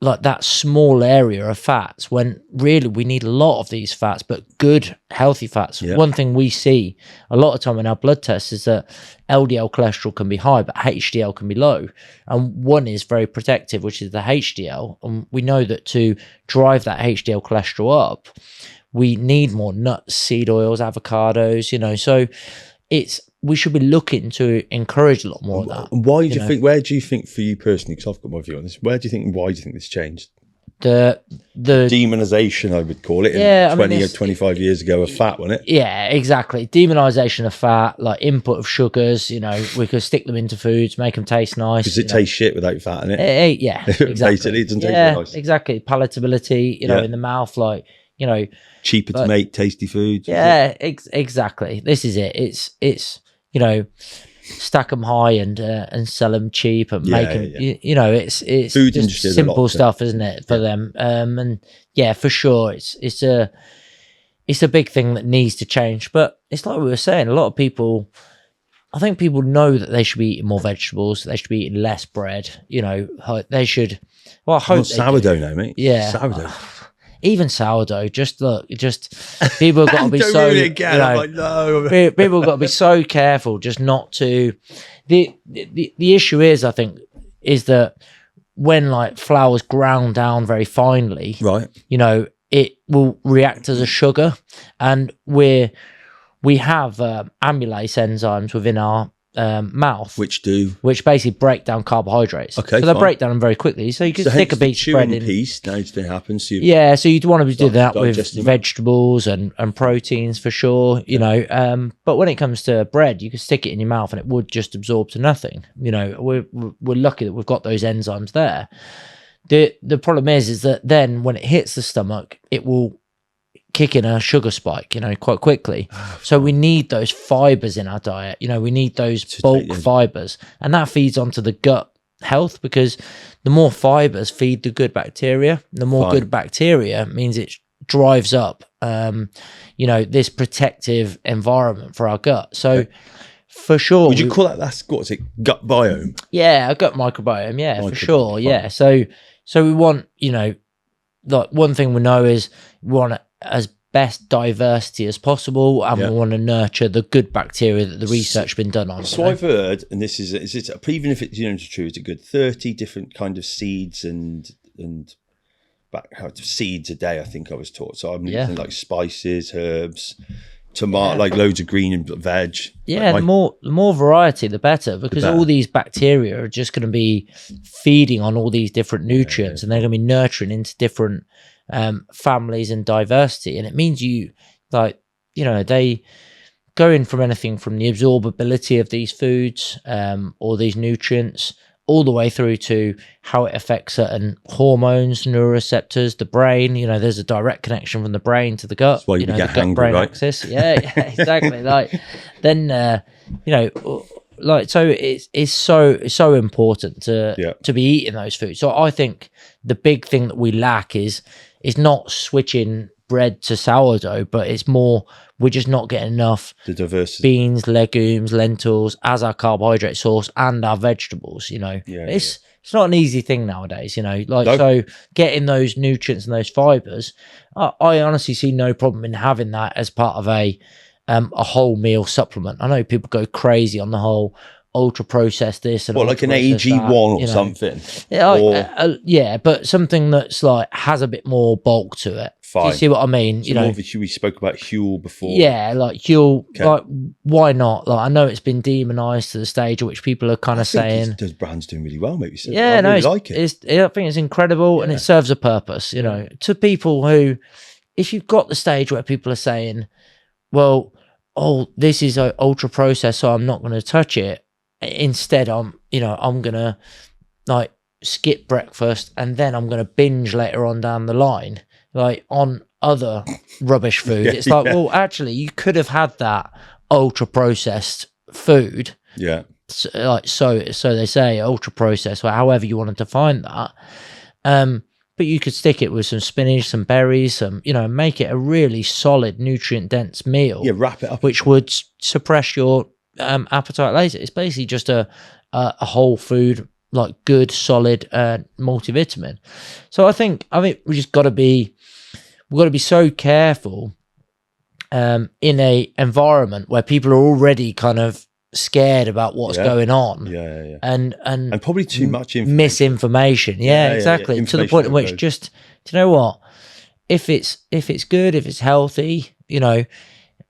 like that small area of fats when really we need a lot of these fats, but good, healthy fats. Yeah. One thing we see a lot of time in our blood tests is that LDL cholesterol can be high, but HDL can be low. And one is very protective, which is the HDL. And we know that to drive that HDL cholesterol up, we need more nuts, seed oils, avocados, so we should be looking to encourage a lot more of that. And why do you think, where do you think for you personally, because I've got my view on this, why do you think this changed? the demonization, I would call it. Yeah, 20 or 25 years ago of fat, wasn't it? Yeah, exactly. Demonization of fat, like input of sugars. We could stick them into foods, make them taste nice. Because it tastes shit without fat in it. Yeah, exactly. Basically, it doesn't taste very nice. Exactly. Palatability, in the mouth, cheaper to make tasty foods. Yeah, exactly. This is it. It's stack them high and sell them cheap and make them. It's food just industry simple stuff, isn't it, for them? And yeah, for sure, it's a big thing that needs to change. But it's like we were saying, a lot of people. I think people know that they should be eating more vegetables. They should be eating less bread. They should. Well, I hope sourdough now, mate. Yeah, sourdough. Even sourdough, just people have got to be so. Really again, I'm like, no. People have got to be so careful, just not to. The issue is, I think, is that when flour's ground down very finely, right? It will react as a sugar, and we have amylase enzymes within our mouth, which basically break down carbohydrates. Okay, so they break down them very quickly. So you can stick a beach spread in. Piece now it happens. So So you'd want to do that with vegetables and proteins for sure. But when it comes to bread, you can stick it in your mouth and it would just absorb to nothing. We're lucky that we've got those enzymes there. The problem is that then when it hits the stomach, it will kick in a sugar spike, quite quickly. So we need those fibers in our diet. We need those bulk fibers, and that feeds onto the gut health, because the more fibers feed the good bacteria. The more good bacteria means it drives up, this protective environment for our gut. So for sure. Would you call that's what's it, gut biome? Yeah, a gut microbiome. Yeah, for sure. Yeah. So we want, one thing we know is we want as best diversity as possible, and we want to nurture the good bacteria that the research been done on. So I've heard, and this is even if it's true, it's a good 30 different kind of seeds and seeds a day, I think I was taught. So I'm using like spices, herbs, tomato, like loads of green and veg. Yeah, the more variety, the better, because all these bacteria are just going to be feeding on all these different nutrients, and they're going to be nurturing into different families and diversity. And it means they go in from anything from the absorbability of these foods or these nutrients, all the way through to how it affects certain hormones, neuroreceptors, the brain. There's a direct connection from the brain to the gut. That's why you get hungry, gut-brain right? axis. Yeah, exactly. So it's so important to be eating those foods. So I think the big thing that we lack is not switching bread to sourdough, but it's more we're just not getting enough the diversity, beans, legumes, lentils as our carbohydrate source, and our vegetables. It's not an easy thing nowadays. So getting those nutrients and those fibers, I honestly see no problem in having that as part of a whole meal supplement. I know people go crazy on the whole ultra processed this and like an AG1 or something. Yeah, but something that's has a bit more bulk to it. Fine. Do you see what I mean? So we spoke about Huel before. Yeah, Huel. Okay. Why not? I know it's been demonized to the stage at which people are kind of saying the brand's doing really well. Maybe. Yeah, I like it. I think it's incredible, and it serves a purpose. To people who, if you've got the stage where people are saying, well, this is ultra processed, so I'm not going to touch it. Instead, I'm going to skip breakfast, and then I'm going to binge later on down the line, on other rubbish food. It's well, actually, you could have had that ultra processed food. Yeah. So they say ultra processed, or however you want to define that. But you could stick it with some spinach, some berries, make it a really solid, nutrient-dense meal. Yeah, wrap it up. Which would suppress your appetite later. It's basically just a whole food, good, solid multivitamin. So I think we just got to be so careful in a environment where people are already kind of scared about what's going on. Yeah. And probably too much misinformation. Yeah, exactly. To the point in which just, do you know what? If it's good, if it's healthy,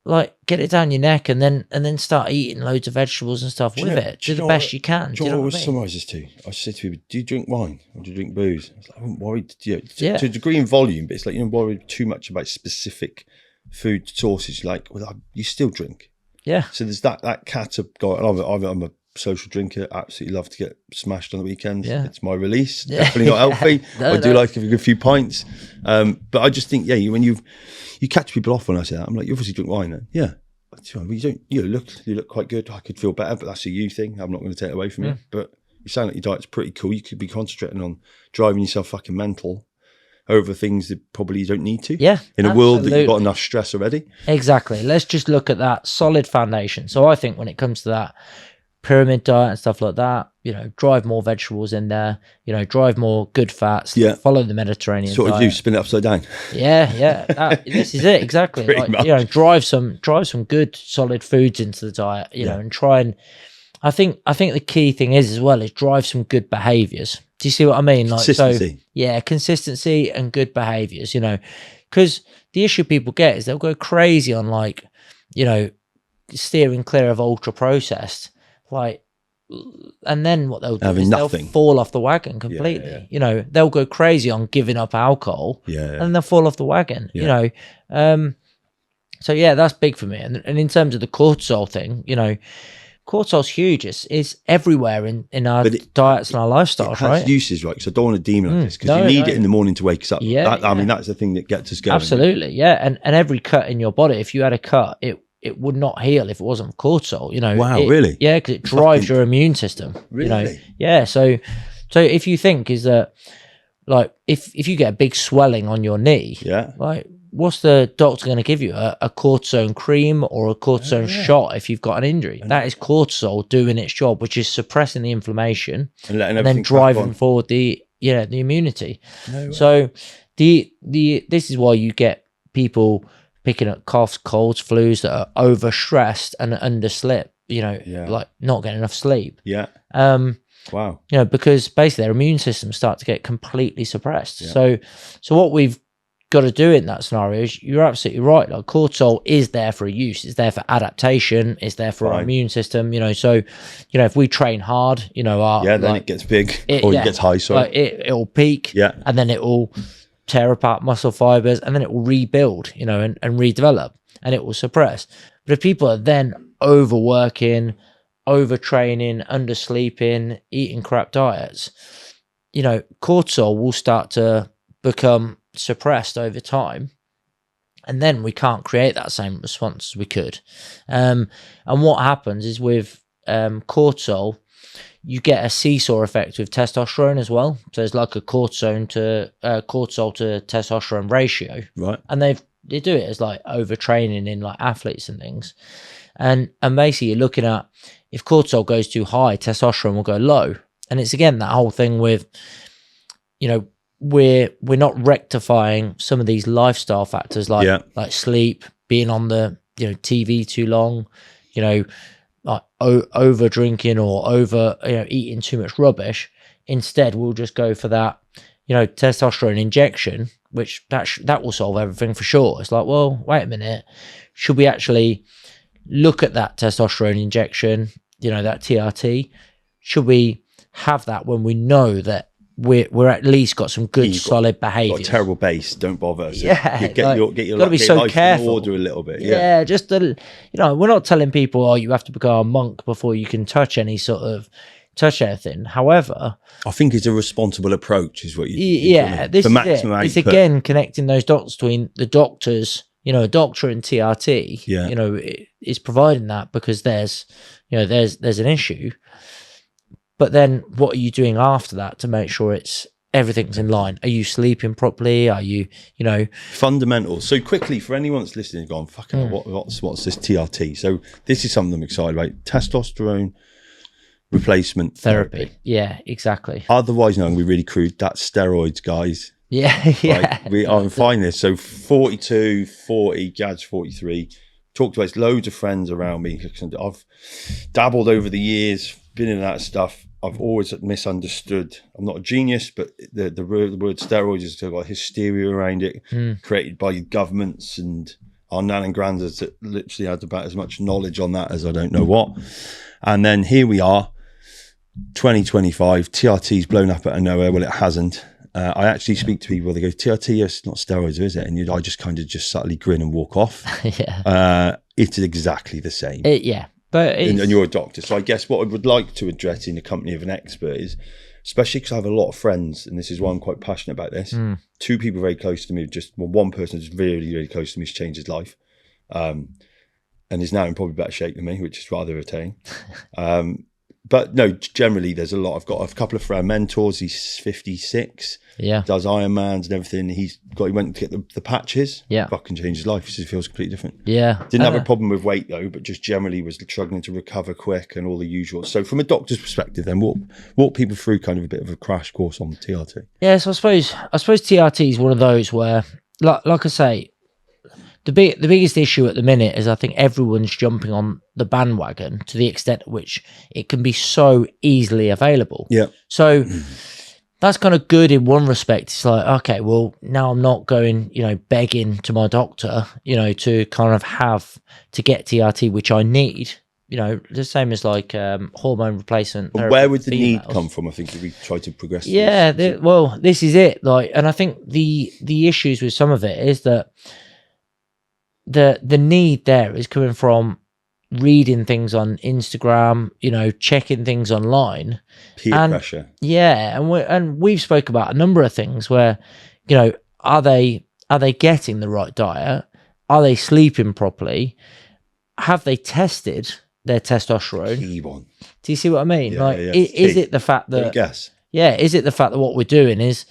like get it down your neck and then start eating loads of vegetables and stuff with it. Do the best you can. Do you know what I always summarise this to? I say to people, do you drink wine or do you drink booze? I was like, I wouldn't worry to a degree in volume, but it's like you don't worry too much about specific food sources. Like, well, you still drink. Yeah. So there's that category. I'm a social drinker. Absolutely love to get smashed on the weekends. Yeah. It's my release. Definitely not healthy. I do like a few pints. But I just think, when you catch people off when I say that, I'm like, you obviously drink wine then. Yeah. You look quite good. I could feel better, but that's a you thing. I'm not going to take it away from you. But you sound like your diet's pretty cool. You could be concentrating on driving yourself fucking mental over things that probably you don't need to. Yeah. In a world that you've got enough stress already. Exactly. Let's just look at that solid foundation. So I think when it comes to that pyramid diet and stuff like that, drive more vegetables in there, drive more good fats, follow the Mediterranean sort of diet. You spin it upside down. This is it exactly. Like, drive some good solid foods into the diet, and try and I think the key thing is as well is drive some good behaviors. Do you see what I mean? Like, consistency. So consistency and good behaviors, because the issue people get is they'll go crazy on like, steering clear of ultra processed, like, and then what they'll do is they'll fall off the wagon completely. They'll go crazy on giving up alcohol, and they'll fall off the wagon. So that's big for me. And in terms of the cortisol thing, cortisol's huge. It's everywhere in our diets and our lifestyles, right? Uses, right? So I don't want to demonize this because you need it in the morning to wake us up. I mean, that's the thing that gets us going. Absolutely, yeah. And every cut in your body, if you had a cut, it would not heal if it wasn't for cortisol. Wow, really? Yeah, because it drives your immune system. Really? Yeah. So if you think is that like if you get a big swelling on your knee, like what's the doctor going to give you? A cortisone cream or a cortisone shot if you've got an injury? That is cortisol doing its job, which is suppressing the inflammation and then driving forward the immunity. So this is why you get people picking up coughs, colds, flus that are overstressed and underslept, like not getting enough sleep. Wow. Because basically their immune systems start to get completely suppressed. So what we've got to do in that scenario is, you're absolutely right, like cortisol is there for a use. It's there for adaptation. It's there for our immune system. So if we train hard, then it gets big or it gets high. Sorry, it'll peak. And then it will tear apart muscle fibers, and then it will rebuild, and redevelop, and it will suppress. But if people are then overworking, overtraining, undersleeping, eating crap diets, cortisol will start to become suppressed over time, and then we can't create that same response as we could. And what happens is with cortisol, you get a seesaw effect with testosterone as well. So there's like a cortisol to testosterone ratio, right? And they do it as like overtraining in like athletes and things. And basically you're looking at, if cortisol goes too high, testosterone will go low. And it's again that whole thing with, we're not rectifying some of these lifestyle factors like sleep, being on the TV too long, like over drinking or over eating too much rubbish. Instead, we'll just go for that testosterone injection, which that will solve everything for sure. It's like, well, wait a minute, should we actually look at that testosterone injection, that TRT? Should we have that when we know that we're at least got some good solid behaviours? Got a terrible base, don't bother. So get your got to be so careful. In order a little bit. Just we're not telling people, you have to become a monk before you can touch anything. However, I think it's a responsible approach, is what you. This for is maximum it. It's again connecting those dots between the doctors. A doctor and TRT. Is providing that because there's an issue. But then what are you doing after that to make sure everything's in line? Are you sleeping properly? Are you, fundamentals? So quickly, for anyone that's listening, gone, fucking what's this TRT? So this is something I'm excited about. Testosterone replacement therapy. Yeah, exactly. Otherwise known, we're really crude. That's steroids, guys. I'm fine this. So 42, 40, Gad's 43. Talked about loads of friends around me. I've dabbled over the years, been in that stuff. I've always misunderstood. I'm not a genius, but the word steroids has got hysteria around it, created by governments, and our nan and granddads that literally had about as much knowledge on that as I don't know what. And then here we are, 2025, TRT's blown up out of nowhere. Well, it hasn't. I actually speak to people, they go, TRT, it's not steroids, is it? And I just kind of just subtly grin and walk off. It's exactly the same. But and you're a doctor. So I guess what I would like to address in the company of an expert is, especially because I have a lot of friends, and this is why I'm quite passionate about this. Two people very close to me, one person is really, really close to me, has changed his life. And is now in probably better shape than me, which is rather irritating. But no, generally I've got a couple of friend mentors. He's 56, does Ironmans and everything. He went to get the patches, fucking changed his life. He feels completely different. Didn't have a problem with weight though, but just generally was struggling to recover quick and all the usual. So from a doctor's perspective then, walk people through kind of a bit of a crash course on TRT. So I suppose TRT is one of those where, like I say, the biggest issue at the minute is I think everyone's jumping on the bandwagon to the extent at which it can be so easily available. So that's kind of good in one respect. It's like, okay, well, now I'm not going, begging to my doctor, to kind of have to get TRT, which I need. The same as like hormone replacement. Where would the need come from? I think if we try to progress. Well, this is it. And I think the issues with some of it is that the need there is coming from reading things on Instagram, checking things online, peer pressure. And we've spoke about a number of things where, are they getting the right diet? Are they sleeping properly? Have they tested their testosterone? Key one. Do you see what I mean? Is it the fact that? Is it the fact that what we're doing is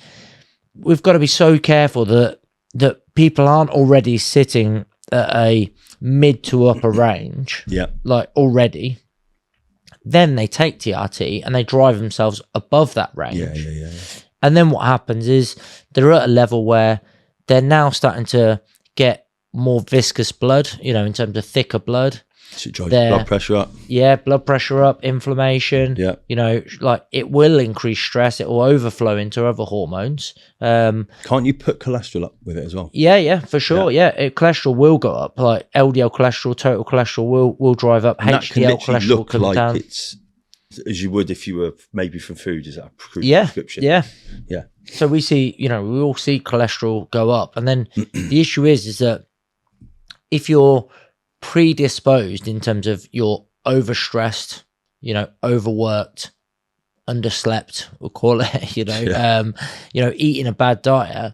we've got to be so careful that people aren't already sitting at a mid to upper range, already, then they take TRT and they drive themselves above that range. And then what happens is they're at a level where they're now starting to get more viscous blood, in terms of thicker blood. So it drives blood pressure up. Blood pressure up, inflammation. It will increase stress. It will overflow into other hormones. Can't you put cholesterol up with it as well? For sure. Cholesterol will go up. Like LDL cholesterol, total cholesterol will drive up. And HDL cholesterol comes down. It's as you would if you were maybe from food. Is that a prescription? So we see, we all see cholesterol go up, and then the issue is that if you're predisposed in terms of you're overstressed, overworked, underslept, we'll call it, eating a bad diet,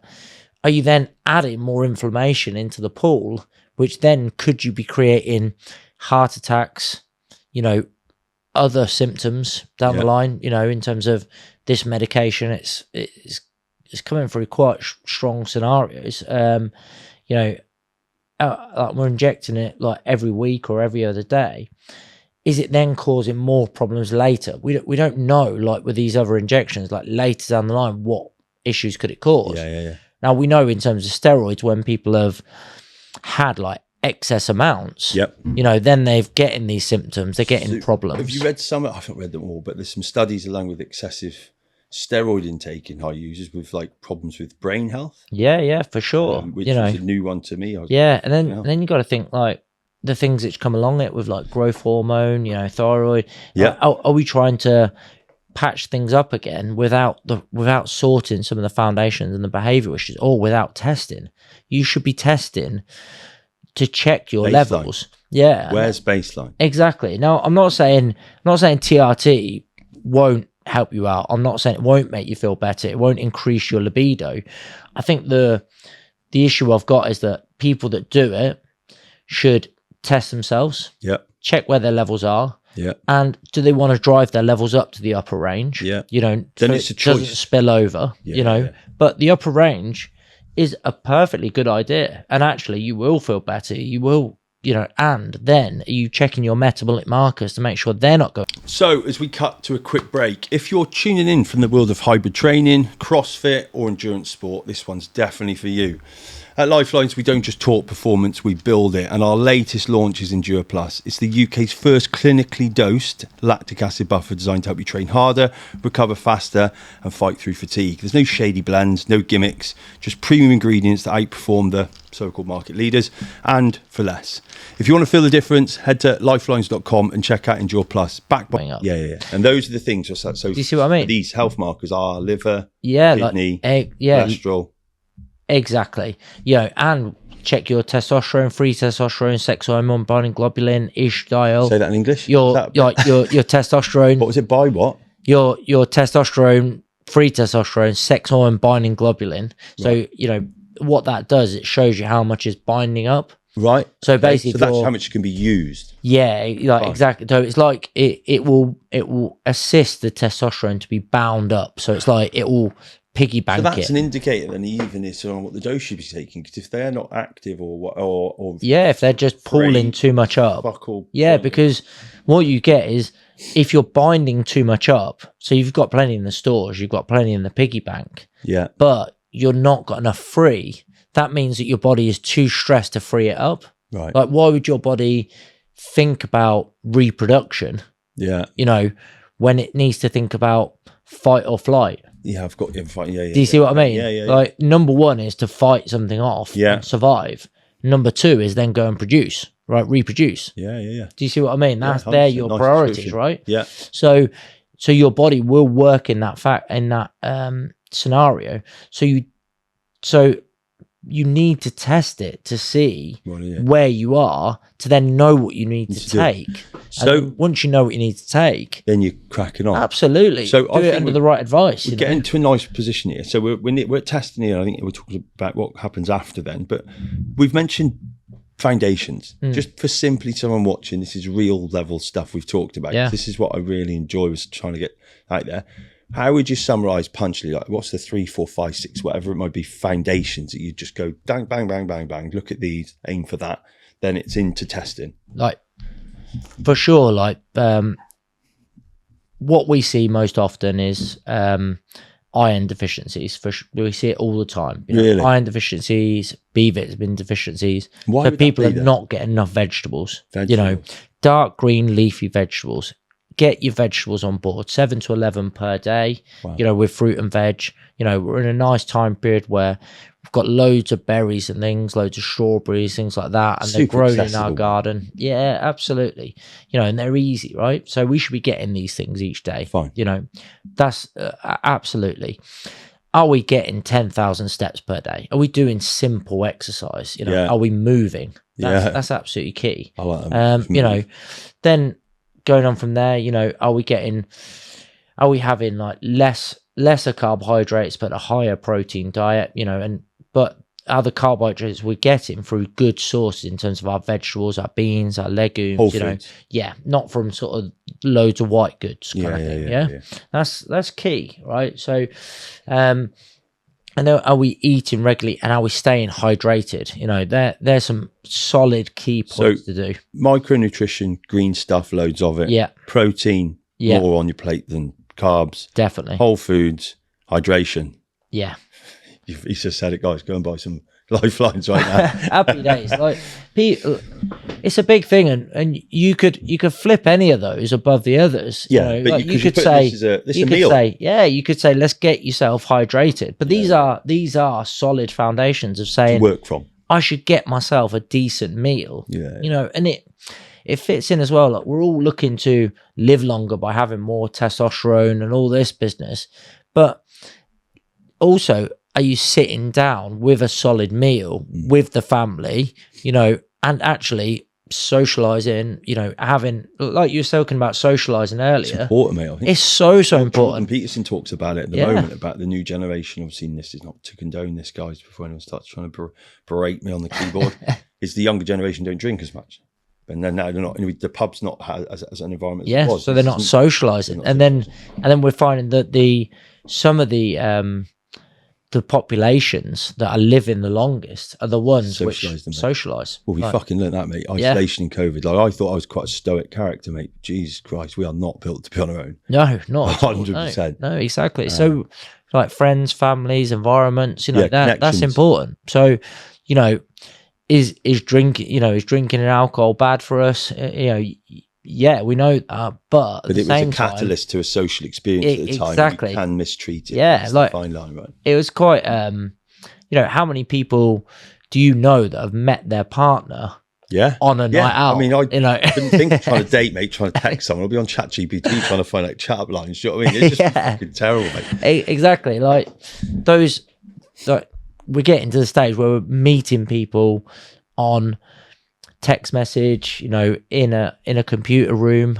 are you then adding more inflammation into the pool, which then could you be creating heart attacks, other symptoms down the line, in terms of this medication, it's coming through quite strong scenarios. Like we're injecting it like every week or every other day. Is it then causing more problems later? We don't know, like with these other injections, like later down the line, what issues could it cause? Now we know in terms of steroids, when people have had like excess amounts, then they're getting these symptoms, they're getting problems. Have you read some? I haven't read them all, but there's some studies along with excessive steroid intake in high users with like problems with brain health. For sure. Which is a new one to me. And then you got to think like the things that come along it with like growth hormone, thyroid. Are we trying to patch things up again without sorting some of the foundations and the behavior issues, or without testing? You should be testing to check your levels. Where's baseline? Exactly. Now I'm not saying TRT won't help you out. I'm not saying it won't make you feel better. It won't increase your libido. I think the issue I've got is that people that do it should test themselves. Check where their levels are. And do they want to drive their levels up to the upper range? Then so it's a choice. Doesn't spill over. But the upper range is a perfectly good idea, and actually you will feel better. You will. And then are you checking your metabolic markers to make sure they're not going? So as we cut to a quick break, if you're tuning in from the world of hybrid training, CrossFit or endurance sport, this one's definitely for you. At Lyfelinez, we don't just talk performance, we build it. And our latest launch is Endure Plus. It's the UK's first clinically dosed lactic acid buffer designed to help you train harder, recover faster, and fight through fatigue. There's no shady blends, no gimmicks, just premium ingredients that outperform the so-called market leaders, and for less. If you want to feel the difference, head to lyfelinez.com and check out Endure Plus. Backed by and those are the things. So do you see what I mean? These health markers are liver, kidney, cholesterol. Exactly. And check your testosterone, free testosterone, sex hormone binding globulin, estradiol. Say that in English. Your testosterone. What was it? By what? Your testosterone, free testosterone, sex hormone binding globulin. So what that does, it shows you how much is binding up. Right. So basically, so that's how much can be used. Yeah, exactly. So it's like it will assist the testosterone to be bound up. So it's like it will piggyback. So that's an indicator then even is on what the dose should be taking, because if they're not active or if they're just pulling too much up. Because what you get is if you're binding too much up, so you've got plenty in the stores, you've got plenty in the piggy bank. Yeah. But you're not got enough free. That means that your body is too stressed to free it up. Right. Like, why would your body think about reproduction? Yeah. When it needs to think about fight or flight. Yeah, I've got fight. Yeah. Do you see what I mean? Yeah. Like, number one is to fight something off and survive. Number two is then go and produce, right? Reproduce. Yeah. Do you see what I mean? They're your priorities, right? Yeah. So your body will work in that scenario. So you need to test it to see where you are, to then know what you need to take. So once you know what you need to take, then you're cracking on. Absolutely. So I think under the right advice. We're getting to a nice position here. So we're testing here. I think we're talking about what happens after then. But we've mentioned foundations. Just for simply someone watching, this is real level stuff we've talked about. Yeah. This is what I really enjoy, was trying to get out there. How would you summarize punctually, like what's the 3, 4, 5, 6, whatever it might be, foundations that you just go bang, bang, bang, bang, bang, look at these, aim for that, then it's into testing? Like, for sure, like what we see most often is iron deficiencies. We see it all the time. Really? Iron deficiencies, B vitamin deficiencies. Why so would people that be are not getting enough vegetables. Vegetables. Dark green leafy vegetables. Get your vegetables on board, 7 to 11 per day. Wow. With fruit and veg. We're in a nice time period where we've got loads of berries and things, loads of strawberries, things like that, and they're grown in our garden. Yeah, absolutely. And they're easy, right? So we should be getting these things each day. Fine. That's absolutely. Are we getting 10,000 steps per day? Are we doing simple exercise? Are we moving? That's absolutely key. I like that. Then going on from there, are we having like lesser carbohydrates but a higher protein diet, but other carbohydrates we're getting through good sources in terms of our vegetables, our beans, our legumes, whole foods. Not from sort of loads of white goods kind of thing. Yeah. That's key, right? So and are we eating regularly, and are we staying hydrated? There's some solid key points to do. Micronutrition, green stuff, loads of it. Yeah. Protein, more on your plate than carbs. Definitely. Whole foods, hydration. Yeah. He just said it, guys. Go and buy some Lyfelinez right now. Happy days. Like, it's a big thing, and you could flip any of those above the others. Yeah, but like you could say this is a meal. You could say let's get yourself hydrated. But these are solid foundations of saying to work from. I should get myself a decent meal. Yeah. And it fits in as well. Like, we're all looking to live longer by having more testosterone and all this business, but also, are you sitting down with a solid meal with the family, and actually socializing, having, like you were talking about socializing earlier. It's important, mate. I think it's so important. Jordan Peterson talks about it at the moment, about the new generation. Obviously, this is not to condone this, guys, before anyone starts trying to berate me on the keyboard. Is the younger generation don't drink as much. And then now they're not. The pub's not as an environment. Yeah, so they're not socializing, and then we're finding that some of the populations that are living the longest are the ones which socialise. Well, we fucking learnt that, mate. Isolation in COVID. Like, I thought I was quite a stoic character, mate. Jesus Christ, we are not built to be on our own. No, not 100%. No, exactly. So, like friends, families, environments, that's important. So, is drinking and alcohol bad for us? Yeah, we know that, but it was a catalyst to a social experience at the time. Exactly. You can mistreat it. Yeah, it's like a fine line, right? It was quite, how many people do you know that have met their partner on a night out? I mean, I couldn't think of trying to date, mate, trying to text someone. I'll be on ChatGPT trying to find like chat up lines. Do you know what I mean? It's just fucking terrible, mate. Exactly. Like those, like, we're getting to the stage where we're meeting people on text message, you know, in a computer room.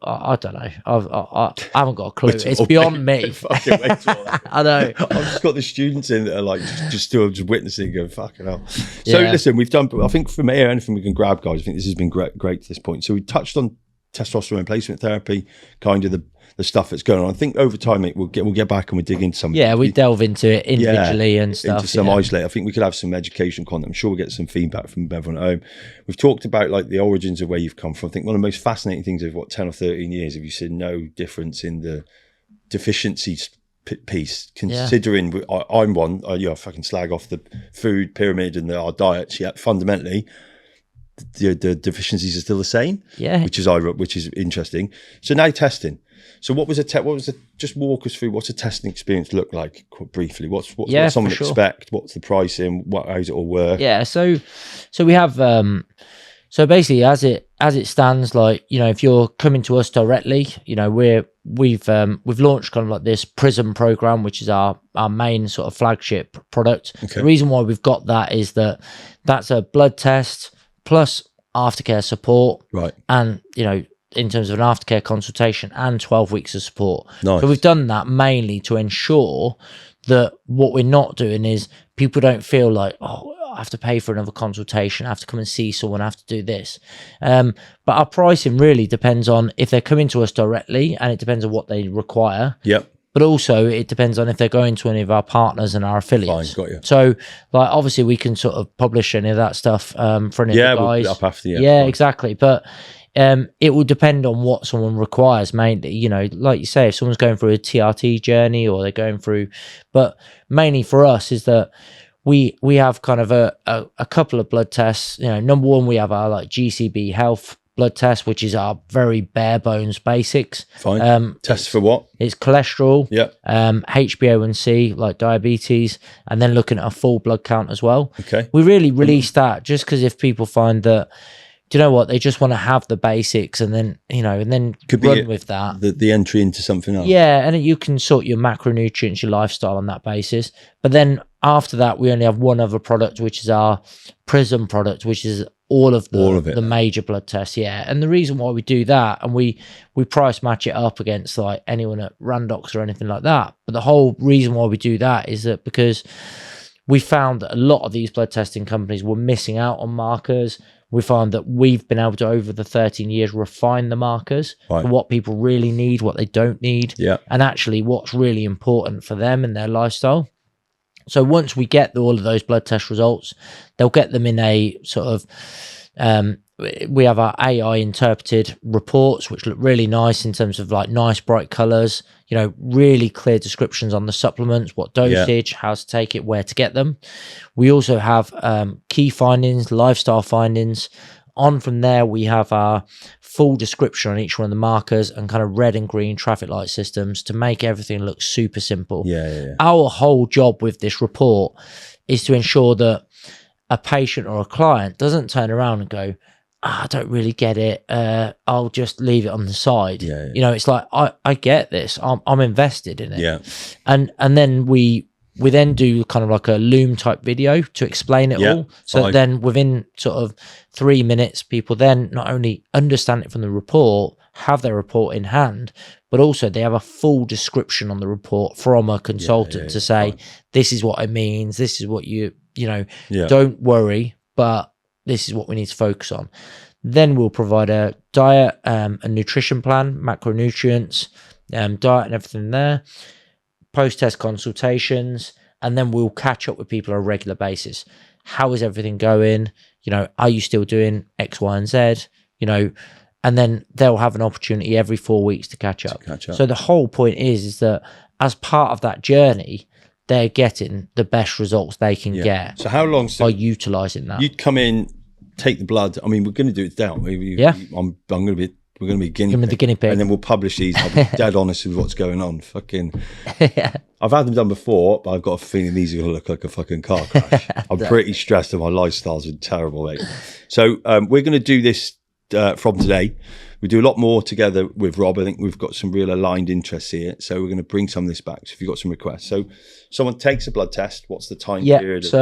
I don't know. I haven't got a clue. It's beyond me. I know. I've just got the students in that are like just still just witnessing, going fucking hell. So listen, we've done. I think from here, anything we can grab, guys. I think this has been great to this point. So we touched on testosterone replacement therapy, kind of the stuff that's going on. I think over time, mate, we'll get back and we'll dig into some. Yeah, we delve into it individually and stuff. Into some isolate. I think we could have some education content. I'm sure we'll get some feedback from everyone at home. We've talked about like the origins of where you've come from. I think one of the most fascinating things of 10 or 13 years, have you seen no difference in the deficiencies piece, considering I'm one, I fucking slag off the food pyramid and our diets, yet fundamentally the deficiencies are still the same. Yeah. Which is interesting. So now testing. So what was just walk us through what's a testing experience look like quite briefly? What someone expect? What's the pricing? How's it all work? Yeah, so we have so basically as it stands, like, you know, if you're coming to us directly, you know, we've launched kind of like this Prism program, which is our main sort of flagship product. Okay. The reason why we've got that is that that's a blood test plus aftercare support, right? And, you know, in terms of an aftercare consultation and 12 weeks of support. Nice. So we've done that mainly to ensure that what we're not doing is people don't feel like, oh, I have to pay for another consultation, I have to come and see someone, I have to do this. But our pricing really depends on if they're coming to us directly, and it depends on what they require. Yep. But also it depends on if they're going to any of our partners and our affiliates. Fine, got you. So, like, obviously we can sort of publish any of that stuff for any of the guys. We'll put it up after. Yeah, exactly. But it will depend on what someone requires mainly. You know, like you say, if someone's going through a TRT journey or they're going through, but mainly for us is that we have kind of a couple of blood tests. You know, number one, we have our like GCB health blood test, which is our very bare bones basics. Fine. Tests for what? It's cholesterol, HbA1c, like diabetes, and then looking at a full blood count as well. Okay. We really released that just because if people find that, do you know what, they just want to have the basics and then, you know, and then could run be with that. The entry into something else. Yeah, and you can sort your macronutrients, your lifestyle on that basis. But then after that, we only have one other product, which is our Prism product, which is all of the major blood tests. Yeah. And the reason why we do that, and we price match it up against like anyone at Randox or anything like that. But the whole reason why we do that is that because we found that a lot of these blood testing companies were missing out on markers. We found that we've been able to, over the 13 years, refine the markers for what people really need, what they don't need, and actually what's really important for them and their lifestyle. So once we get all of those blood test results, they'll get them in a sort of, we have our AI interpreted reports, which look really nice in terms of like nice bright colors, you know, really clear descriptions on the supplements, what dosage, how to take it, where to get them. We also have key findings, lifestyle findings. On from there, we have our full description on each one of the markers and kind of red and green traffic light systems to make everything look super simple. Our whole job with this report is to ensure that a patient or a client doesn't turn around and go, I don't really get it. I'll just leave it on the side. You know, it's like, I get this. I'm invested in it. And then we then do kind of like a Loom type video to explain it all. So then within sort of 3 minutes, people then not only understand it from the report, have their report in hand, but also they have a full description on the report from a consultant to say, this is what it means. This is what you know, don't worry, but this is what we need to focus on. Then we'll provide a diet, a nutrition plan, macronutrients, diet and everything there, post-test consultations, and then we'll catch up with people on a regular basis. How is everything going? You know, are you still doing X, Y, and Z? You know, and then they'll have an opportunity every 4 weeks to catch up. So the whole point is that as part of that journey, they're getting the best results they can get. So how long by utilising that? You'd come in, take the blood. I mean, we're going to do it down. I'm going to be We're going to be guinea Give me the guinea pig. and then we'll publish these. I'll be dead honest with what's going on. Fucking, Yeah. I've had them done before, but I've got a feeling these are going to look like a fucking car crash. I'm pretty stressed and my lifestyle's been terrible, mate. So we're going to do this from today. We do a lot more together with Rob. I think we've got some real aligned interests here. So we're going to bring some of this back. So if you've got some requests. So someone takes a blood test. What's the time period of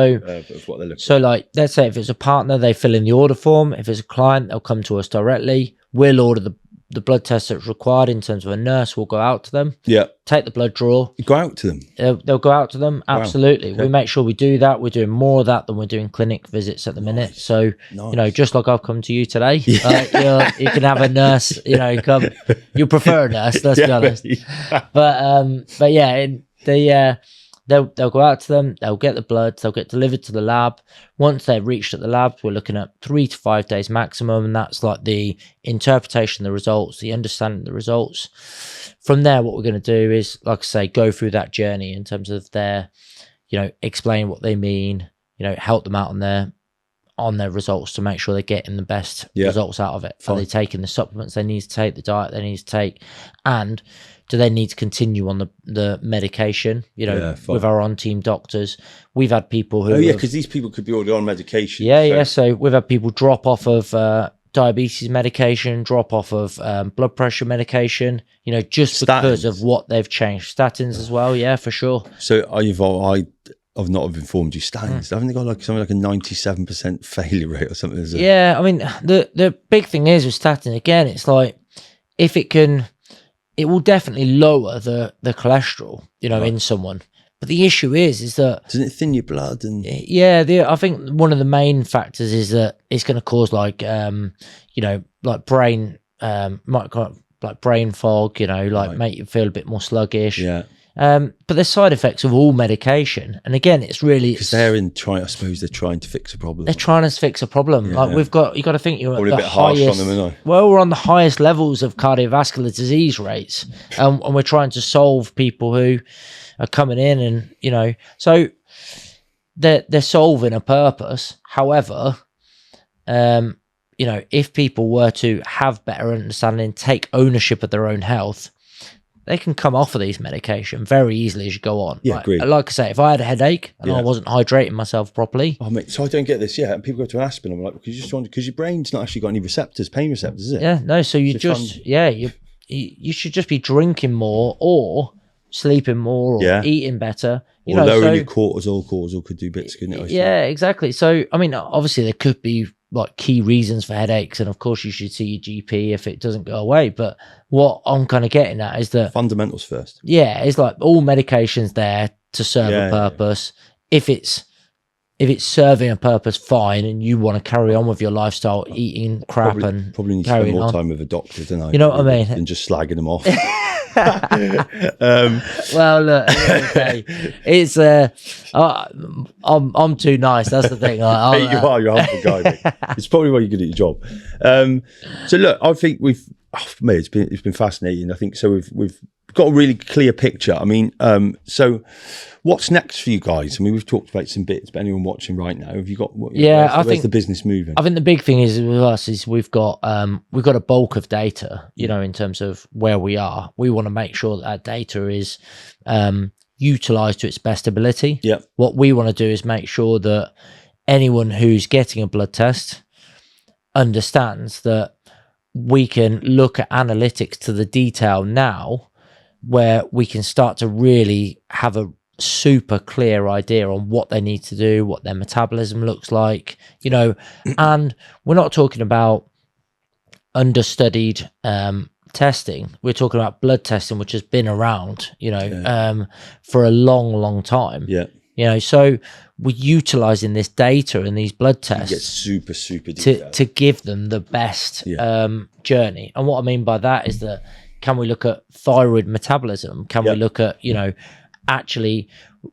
what they're looking So like, let's say if it's a partner, they fill in the order form. If it's a client, they'll come to us directly. We'll order the blood test that's required in terms of a nurse. We'll go out to them. Yeah. Take the blood draw. You go out to them? They'll go out to them. Absolutely. Okay. We make sure we do that. We're doing more of that than we're doing clinic visits at the minute. So, just like I've come to you today, you can have a nurse, come. You prefer a nurse, let's be honest. But yeah, they'll go out to them, they'll get the blood, they'll get delivered to the lab. Once they're reached at the lab, we're looking at 3 to 5 days maximum, and that's like the interpretation of the results, the understanding of the results. From there, what we're going to do is, like I say, go through that journey in terms of their, explain what they mean, help them out on their results to make sure they're getting the best results out of it. Are they taking the supplements they need to take, the diet they need to take, and do they need to continue on the medication? With our on-team doctors, we've had people who because these people could be already on medication. So we've had people drop off of diabetes medication, drop off of blood pressure medication, just because of what they've changed. Statins as well, yeah, for sure. So I've not informed you. Statins, haven't they got something like a 97% failure rate or something? Yeah, I mean, the big thing is with statin, again, it's like, if it will definitely lower the cholesterol, in someone. But the issue is that doesn't it thin your blood? And I think one of the main factors is that it's going to cause like brain brain fog, make you feel a bit more sluggish. Yeah. But there's side effects of all medication, and again, it's really because I suppose they're trying to fix a problem. They're trying to fix a problem. Yeah, you got to think you're probably at the a bit harsh highest. On them, aren't I? Well, we're on the highest levels of cardiovascular disease rates, and we're trying to solve people who are coming in, and so they're solving a purpose. However, if people were to have better understanding, take ownership of their own health, they can come off of these medication very easily as you go on. Yeah, agreed. Like I say, if I had a headache and I wasn't hydrating myself properly. Oh, mate, so I don't get this. Yeah, and people go to an aspirin. I'm like, because your brain's not actually got any receptors, pain receptors, is it? Yeah, no. So you you should just be drinking more or sleeping more or eating better. Or lowering your cortisol. Cortisol could do bits, couldn't it? Yeah, exactly. So, I mean, obviously there could be like key reasons for headaches, and of course you should see your GP if it doesn't go away. But what I'm kind of getting at is that fundamentals first. Yeah, it's like all medication's there to serve a purpose. Yeah. If it's serving a purpose, fine, and you want to carry on with your lifestyle, eating crap probably need to spend more time with a doctor, don't I? You know what I mean? Than just slagging them off. Well, look, okay. It's I'm too nice. That's the thing. You're a humble guy. Mate. It's probably why you're good at your job. So look, I think it's been fascinating. I think so. We've got a really clear picture. I mean, so what's next for you guys? I mean, we've talked about some bits, but anyone watching right now, have you got? Where's the business moving? I think the big thing is with us is we've got a bulk of data. In terms of where we are, we want to make sure that data is utilized to its best ability. Yeah. What we want to do is make sure that anyone who's getting a blood test understands that we can look at analytics to the detail now, where we can start to really have a super clear idea on what they need to do, what their metabolism looks like, and we're not talking about understudied testing. We're talking about blood testing, which has been around, for a long, long time. Yeah. So we're utilizing this data and these blood tests get super, super detailed to give them the best journey. And what I mean by that is that, can we look at thyroid metabolism? Can we look at, actually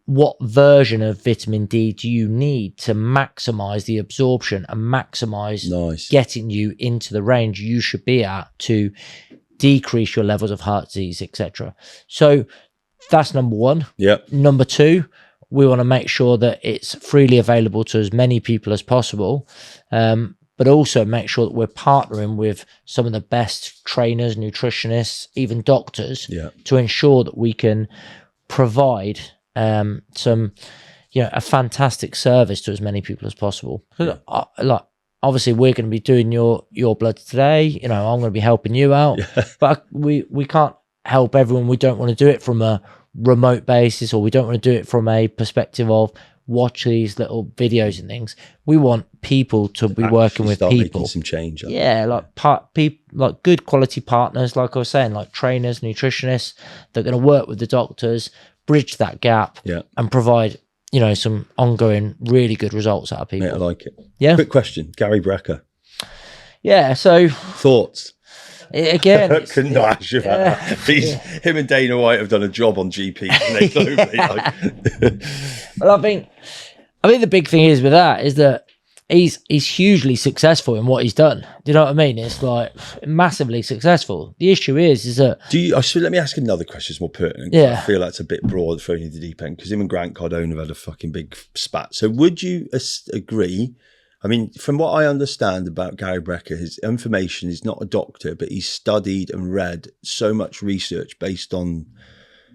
what version of vitamin D do you need to maximize the absorption and maximize getting you into the range you should be at to decrease your levels of heart disease, etc. So that's number one. Number two, we want to make sure that it's freely available to as many people as possible. But but also make sure that we're partnering with some of the best trainers, nutritionists, even doctors to ensure that we can provide some, a fantastic service to as many people as possible. Like, obviously we're going to be doing your blood today. I'm going to be helping you out, but we can't help everyone. We don't want to do it from a remote basis, or we don't want to do it from a perspective of watch these little videos and things. We want people to be working with people, some change. Like good quality partners, like I was saying, like trainers, nutritionists that are going to work with the doctors, bridge that gap, and provide some ongoing really good results out of people. Mate, I like it. Yeah. Quick question, Gary Brecker. Yeah. So thoughts. Again, couldn't ask you about that. Him and Dana White have done a job on GP. And they globally, Well, I think the big thing is with that is that he's hugely successful in what he's done. Do you know what I mean? It's like massively successful. The issue is that let me ask another question. It's more pertinent. I feel that's a bit broad, throwing you the deep end, because him and Grant Cardone have had a fucking big spat. So would you agree? I mean, from what I understand about Gary Brecker, his information is not a doctor, but he's studied and read so much research based on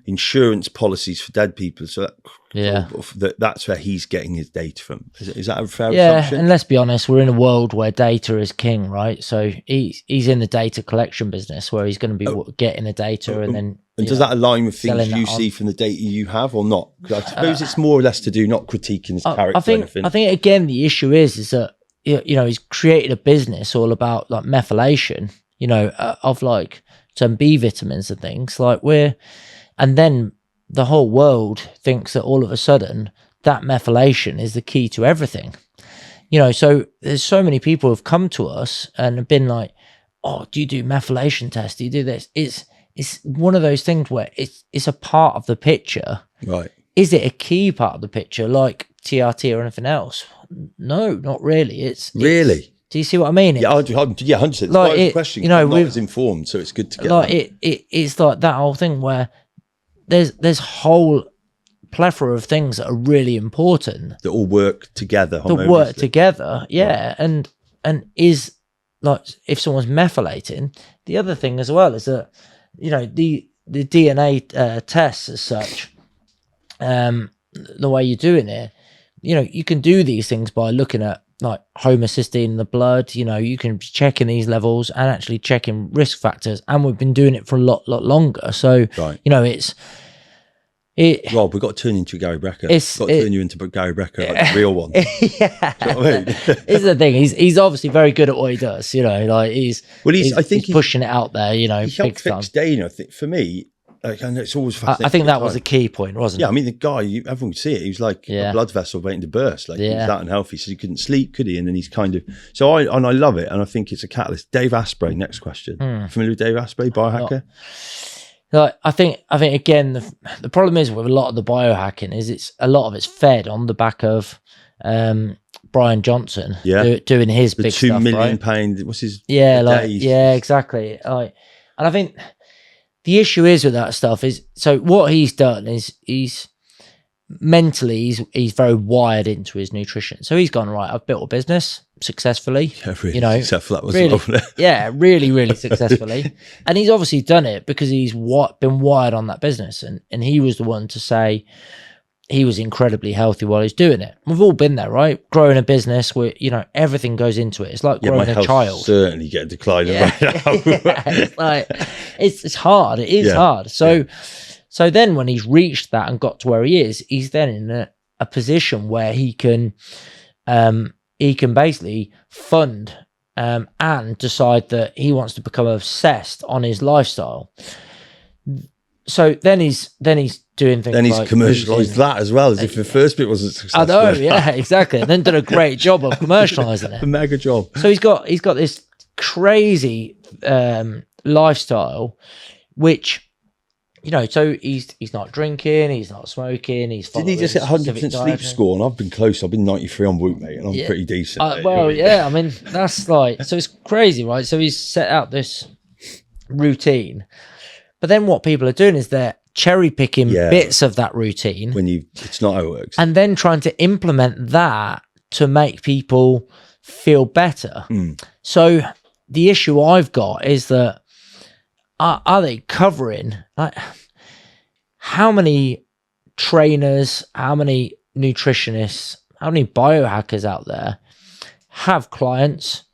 insurance policies for dead people. So that's where he's getting his data from. Is that a fair assumption? And let's be honest, we're in a world where data is king, right? So he's in the data collection business, where he's going to be getting the data and then. And does that align with things you see from the data you have, or not? Because I suppose it's more or less to do not critiquing his character. I think again the issue is that he's created a business all about like methylation, of like some B vitamins and things and then the whole world thinks that all of a sudden that methylation is the key to everything. So there's so many people who've come to us and have been like, oh, do you do methylation tests? Do you do this? It's one of those things where it's a part of the picture. Right. Is it a key part of the picture like TRT or anything else? No, not really. Really? Do you see what I mean? Yeah, 100%. Like the question. I'm not as informed, so it's good to get like it's like that whole thing where there's whole plethora of things that are really important that all work together. And is like if someone's methylating. The other thing as well is that the DNA tests as such, the way you're doing it, you can do these things by looking at like homocysteine in the blood. You can be checking these levels and actually checking risk factors, and we've been doing it for a lot longer. So Rob, we've got to turn into Gary Brecker. Got to turn you into Gary Brecker, like the real one. Yeah. You know what I mean? It's the thing. He's obviously very good at what he does. He's pushing it out there. He helped fix Dana. I think for me, like, and it's always fascinating. I think that was a key point, wasn't it? Yeah, I mean the guy, everyone could see it. He was like a blood vessel waiting to burst. Like he was that unhealthy, so he couldn't sleep, could he? And then he's kind of I love it, and I think it's a catalyst. Dave Asprey, next question. Familiar with Dave Asprey, biohacker? Like, I think again the problem is with a lot of the biohacking is it's a lot of it's fed on the back of Brian Johnson doing his big stuff, £2 million pound. What's his exactly. And I think the issue is with that stuff is, so what he's done is he's mentally he's very wired into his nutrition. So he's gone, right, I've built a business successfully. Yeah, really successful. That was really, really successfully. And he's obviously done it because he's been wired on that business. And he was the one to say he was incredibly healthy while he's doing it. We've all been there, right? Growing a business where, everything goes into it. It's like growing a child. Certainly get a decline right now. It's like, it's hard. It is hard. So then when he's reached that and got to where he is, he's then in a position where he can basically fund and decide that he wants to become obsessed on his lifestyle. So then he's doing things. Then he's like commercialised that as well, as if the first bit wasn't successful. I know, yeah, exactly. And then done a great job of commercialising it. A mega job. So he's got this crazy lifestyle, which, so he's not drinking, he's not smoking, didn't he just get 100% sleep score? And I've been close. I've been 93 on Whoop, mate, and I'm pretty decent. I mean, that's like, so it's crazy, right? So he's set out this routine. But then what people are doing is they're cherry picking bits of that routine. It's not how it works. And then trying to implement that to make people feel better. So the issue I've got is that are they covering, like, how many trainers, how many nutritionists, how many biohackers out there have clients,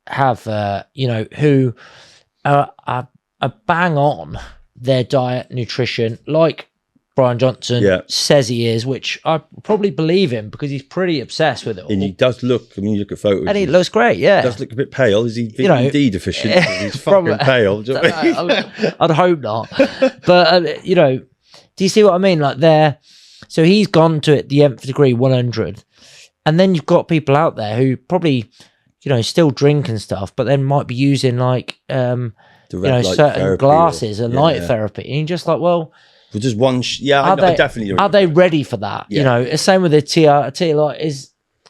have who are bang on their diet, nutrition, like Brian Johnson says he is, which I probably believe him because he's pretty obsessed with it all. And he does look, I mean, you look at photos. And he looks great, yeah. He does look a bit pale. Is he vitamin D deficient? He's fucking pale. Do you know what I mean? I'd hope not. But, do you see what I mean? Like so he's gone to it the nth degree, 100. And then you've got people out there who probably, still drink and stuff, but then might be using like, certain glasses and light therapy. And you're just like, well, just one, I definitely. Are they ready for that? Yeah. Same with the TR, like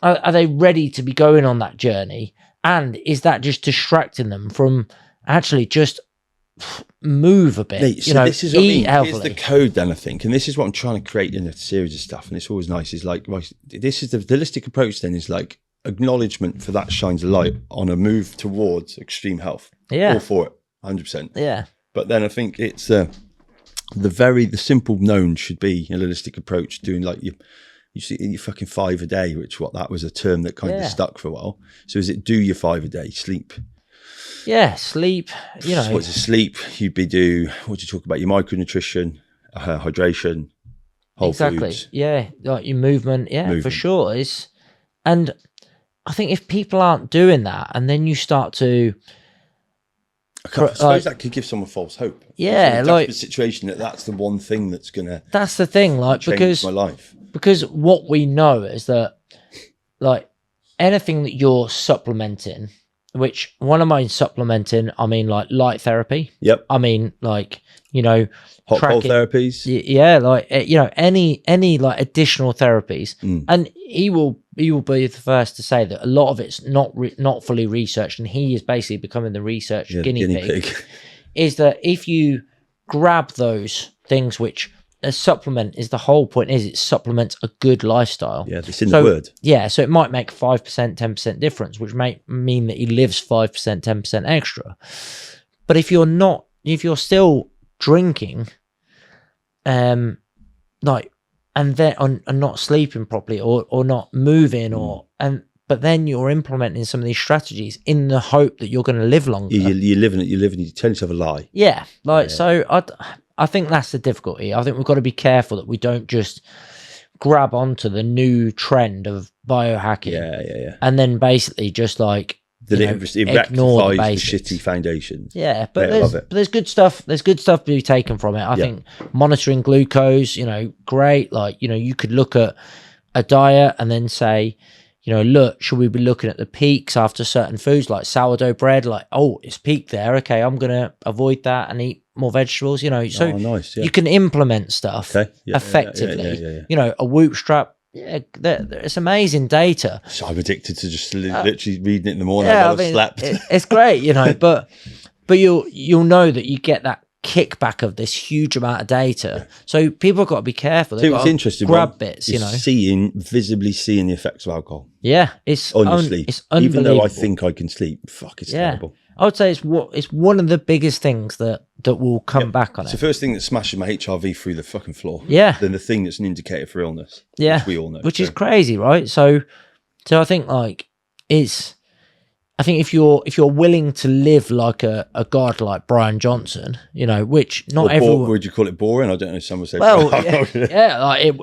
are they ready to be going on that journey? And is that just distracting them from actually just move a bit? Mate, so this is what eat healthily. Here's the code then, I think, and this is what I'm trying to create in a series of stuff, and it's always nice. Is like, this is the holistic approach. Then is like acknowledgement for that shines a light on a move towards extreme health. Yeah, all for it, 100%. Yeah, but then I think it's the simple known should be a holistic approach, doing like you see your fucking 5 a day, which that was a term that kind of stuck for a while. So is it do your 5 a day, sleep? Yeah, sleep, What's it, sleep? What do you talk about? Your micronutrition, hydration, whole foods. Yeah, like your movement, for sure. And I think if people aren't doing that, and then you start to... I suppose that could give someone false hope. Yeah, like the situation that's the one thing that's gonna. That's the thing, like change my life. Because what we know is that, like, anything that you're supplementing, which when I mean supplementing, I mean like light therapy. Yep. I mean like hot cold therapies. Yeah, like any like additional therapies, and he will be the first to say that a lot of it's not fully researched, and he is basically becoming the research guinea pig. Is that if you grab those things, which a supplement is the whole point, is it supplements a good lifestyle. Yeah, it's in the word. Yeah, so it might make 5%, 10% difference, which may mean that he lives 5%, 10% extra. But if you're still drinking, and not sleeping properly or not moving but then you're implementing some of these strategies in the hope that you're going to live longer. You're living it. You tell yourself a lie. Yeah, so I think that's the difficulty. I think we've got to be careful that we don't just grab onto the new trend of biohacking. Yeah. And then basically just like it rectifies the shitty foundations. Yeah, but there's good stuff. There's good stuff to be taken from it. I think monitoring glucose, great. Like, you could look at a diet and then say, look, should we be looking at the peaks after certain foods like sourdough bread? Like, oh, it's peaked there. Okay, I'm going to avoid that and eat more vegetables, So nice, you can implement stuff effectively. Yeah. A Whoop strap. Yeah, it's amazing data. So I'm addicted to just literally reading it in the morning. I've slept. It's great, but you'll know that you get that kickback of this huge amount of data. So people have got to be careful. See, what's interesting, grab bits, visibly seeing the effects of alcohol. Yeah, it's honestly, it's unbelievable. Even though I think I can sleep, it's terrible. I would say it's one of the biggest things that will come back on it. It's the first thing that smashes my HRV through the fucking floor. Yeah. Then the thing that's an indicator for illness. Yeah. Which we all know. Which is crazy, right? So I think I think if you're willing to live like a god like Brian Johnson, which not everyone. Would you call it boring? I don't know. Some would say. Well, like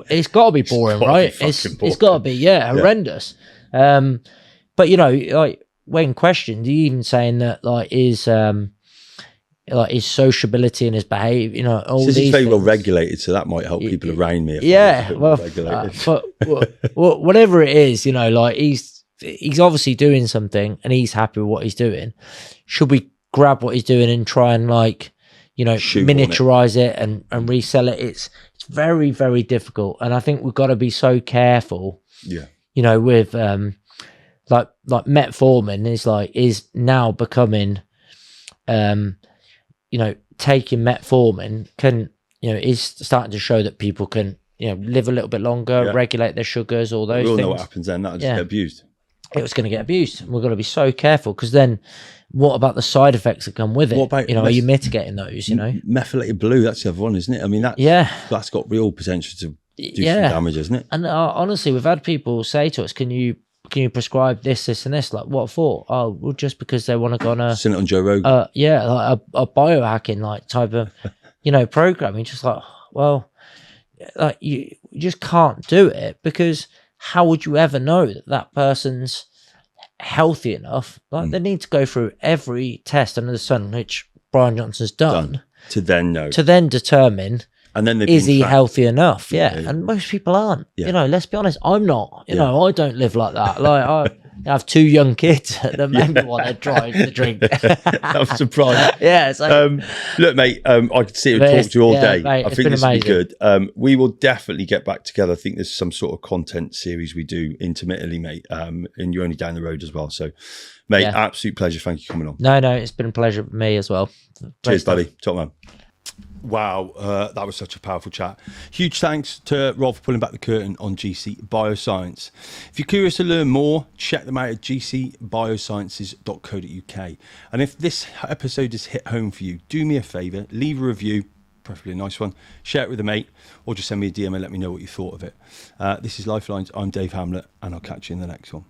it's got to be boring, right? It's got to be, horrendous. But like when questioned, he even saying that like his sociability and his behavior, all these. He's very things. well regulated, so that might help people around me. But whatever it is, like he's obviously doing something and he's happy with what he's doing. Should we grab what he's doing and try and miniaturize it and resell it? It's very, very difficult. And I think we've got to be so careful. Yeah. With like metformin is now becoming taking metformin is starting to show that people can live a little bit longer, regulate their sugars, all those things. We all know what happens then. That'll just get abused. it was going to get abused. We're going to be so careful, because then what about the side effects that come with it? What about, are you mitigating those, Methylated blue, that's the other one, isn't it? I mean, that's got real potential to do some damage, isn't it? And honestly, we've had people say to us, can you prescribe this, and this? Like, what for? Oh, well, just because they want to go on a... Seen it on Joe Rogan. Like a biohacking like type of, programming. Just like, well, like you just can't do it, because how would you ever know that that person's healthy enough? Like, they need to go through every test under the sun, which Brian Johnson's done. To then know. To then determine... And then is he healthy enough? Yeah. And most people aren't. Yeah. Let's be honest. I'm not. I don't live like that. Like, I have 2 young kids that make me want to drive the drink. I'm surprised. Yeah. So, look, mate, I could sit here and talk to you all day. Mate, I think this will be good. We will definitely get back together. I think there's some sort of content series we do intermittently, mate. And you're only down the road as well. So, mate, absolute pleasure. Thank you for coming on. No, it's been a pleasure for me as well. Cheers, buddy. Top man. Wow, that was such a powerful chat. Huge thanks to Rob for pulling back the curtain on GC Bioscience. If you're curious to learn more, check them out at gcbiosciences.co.uk. And if this episode has hit home for you, do me a favour, leave a review, preferably a nice one, share it with a mate, or just send me a DM and let me know what you thought of it. This is Lyfelinez. I'm Dave Hamlet, and I'll catch you in the next one.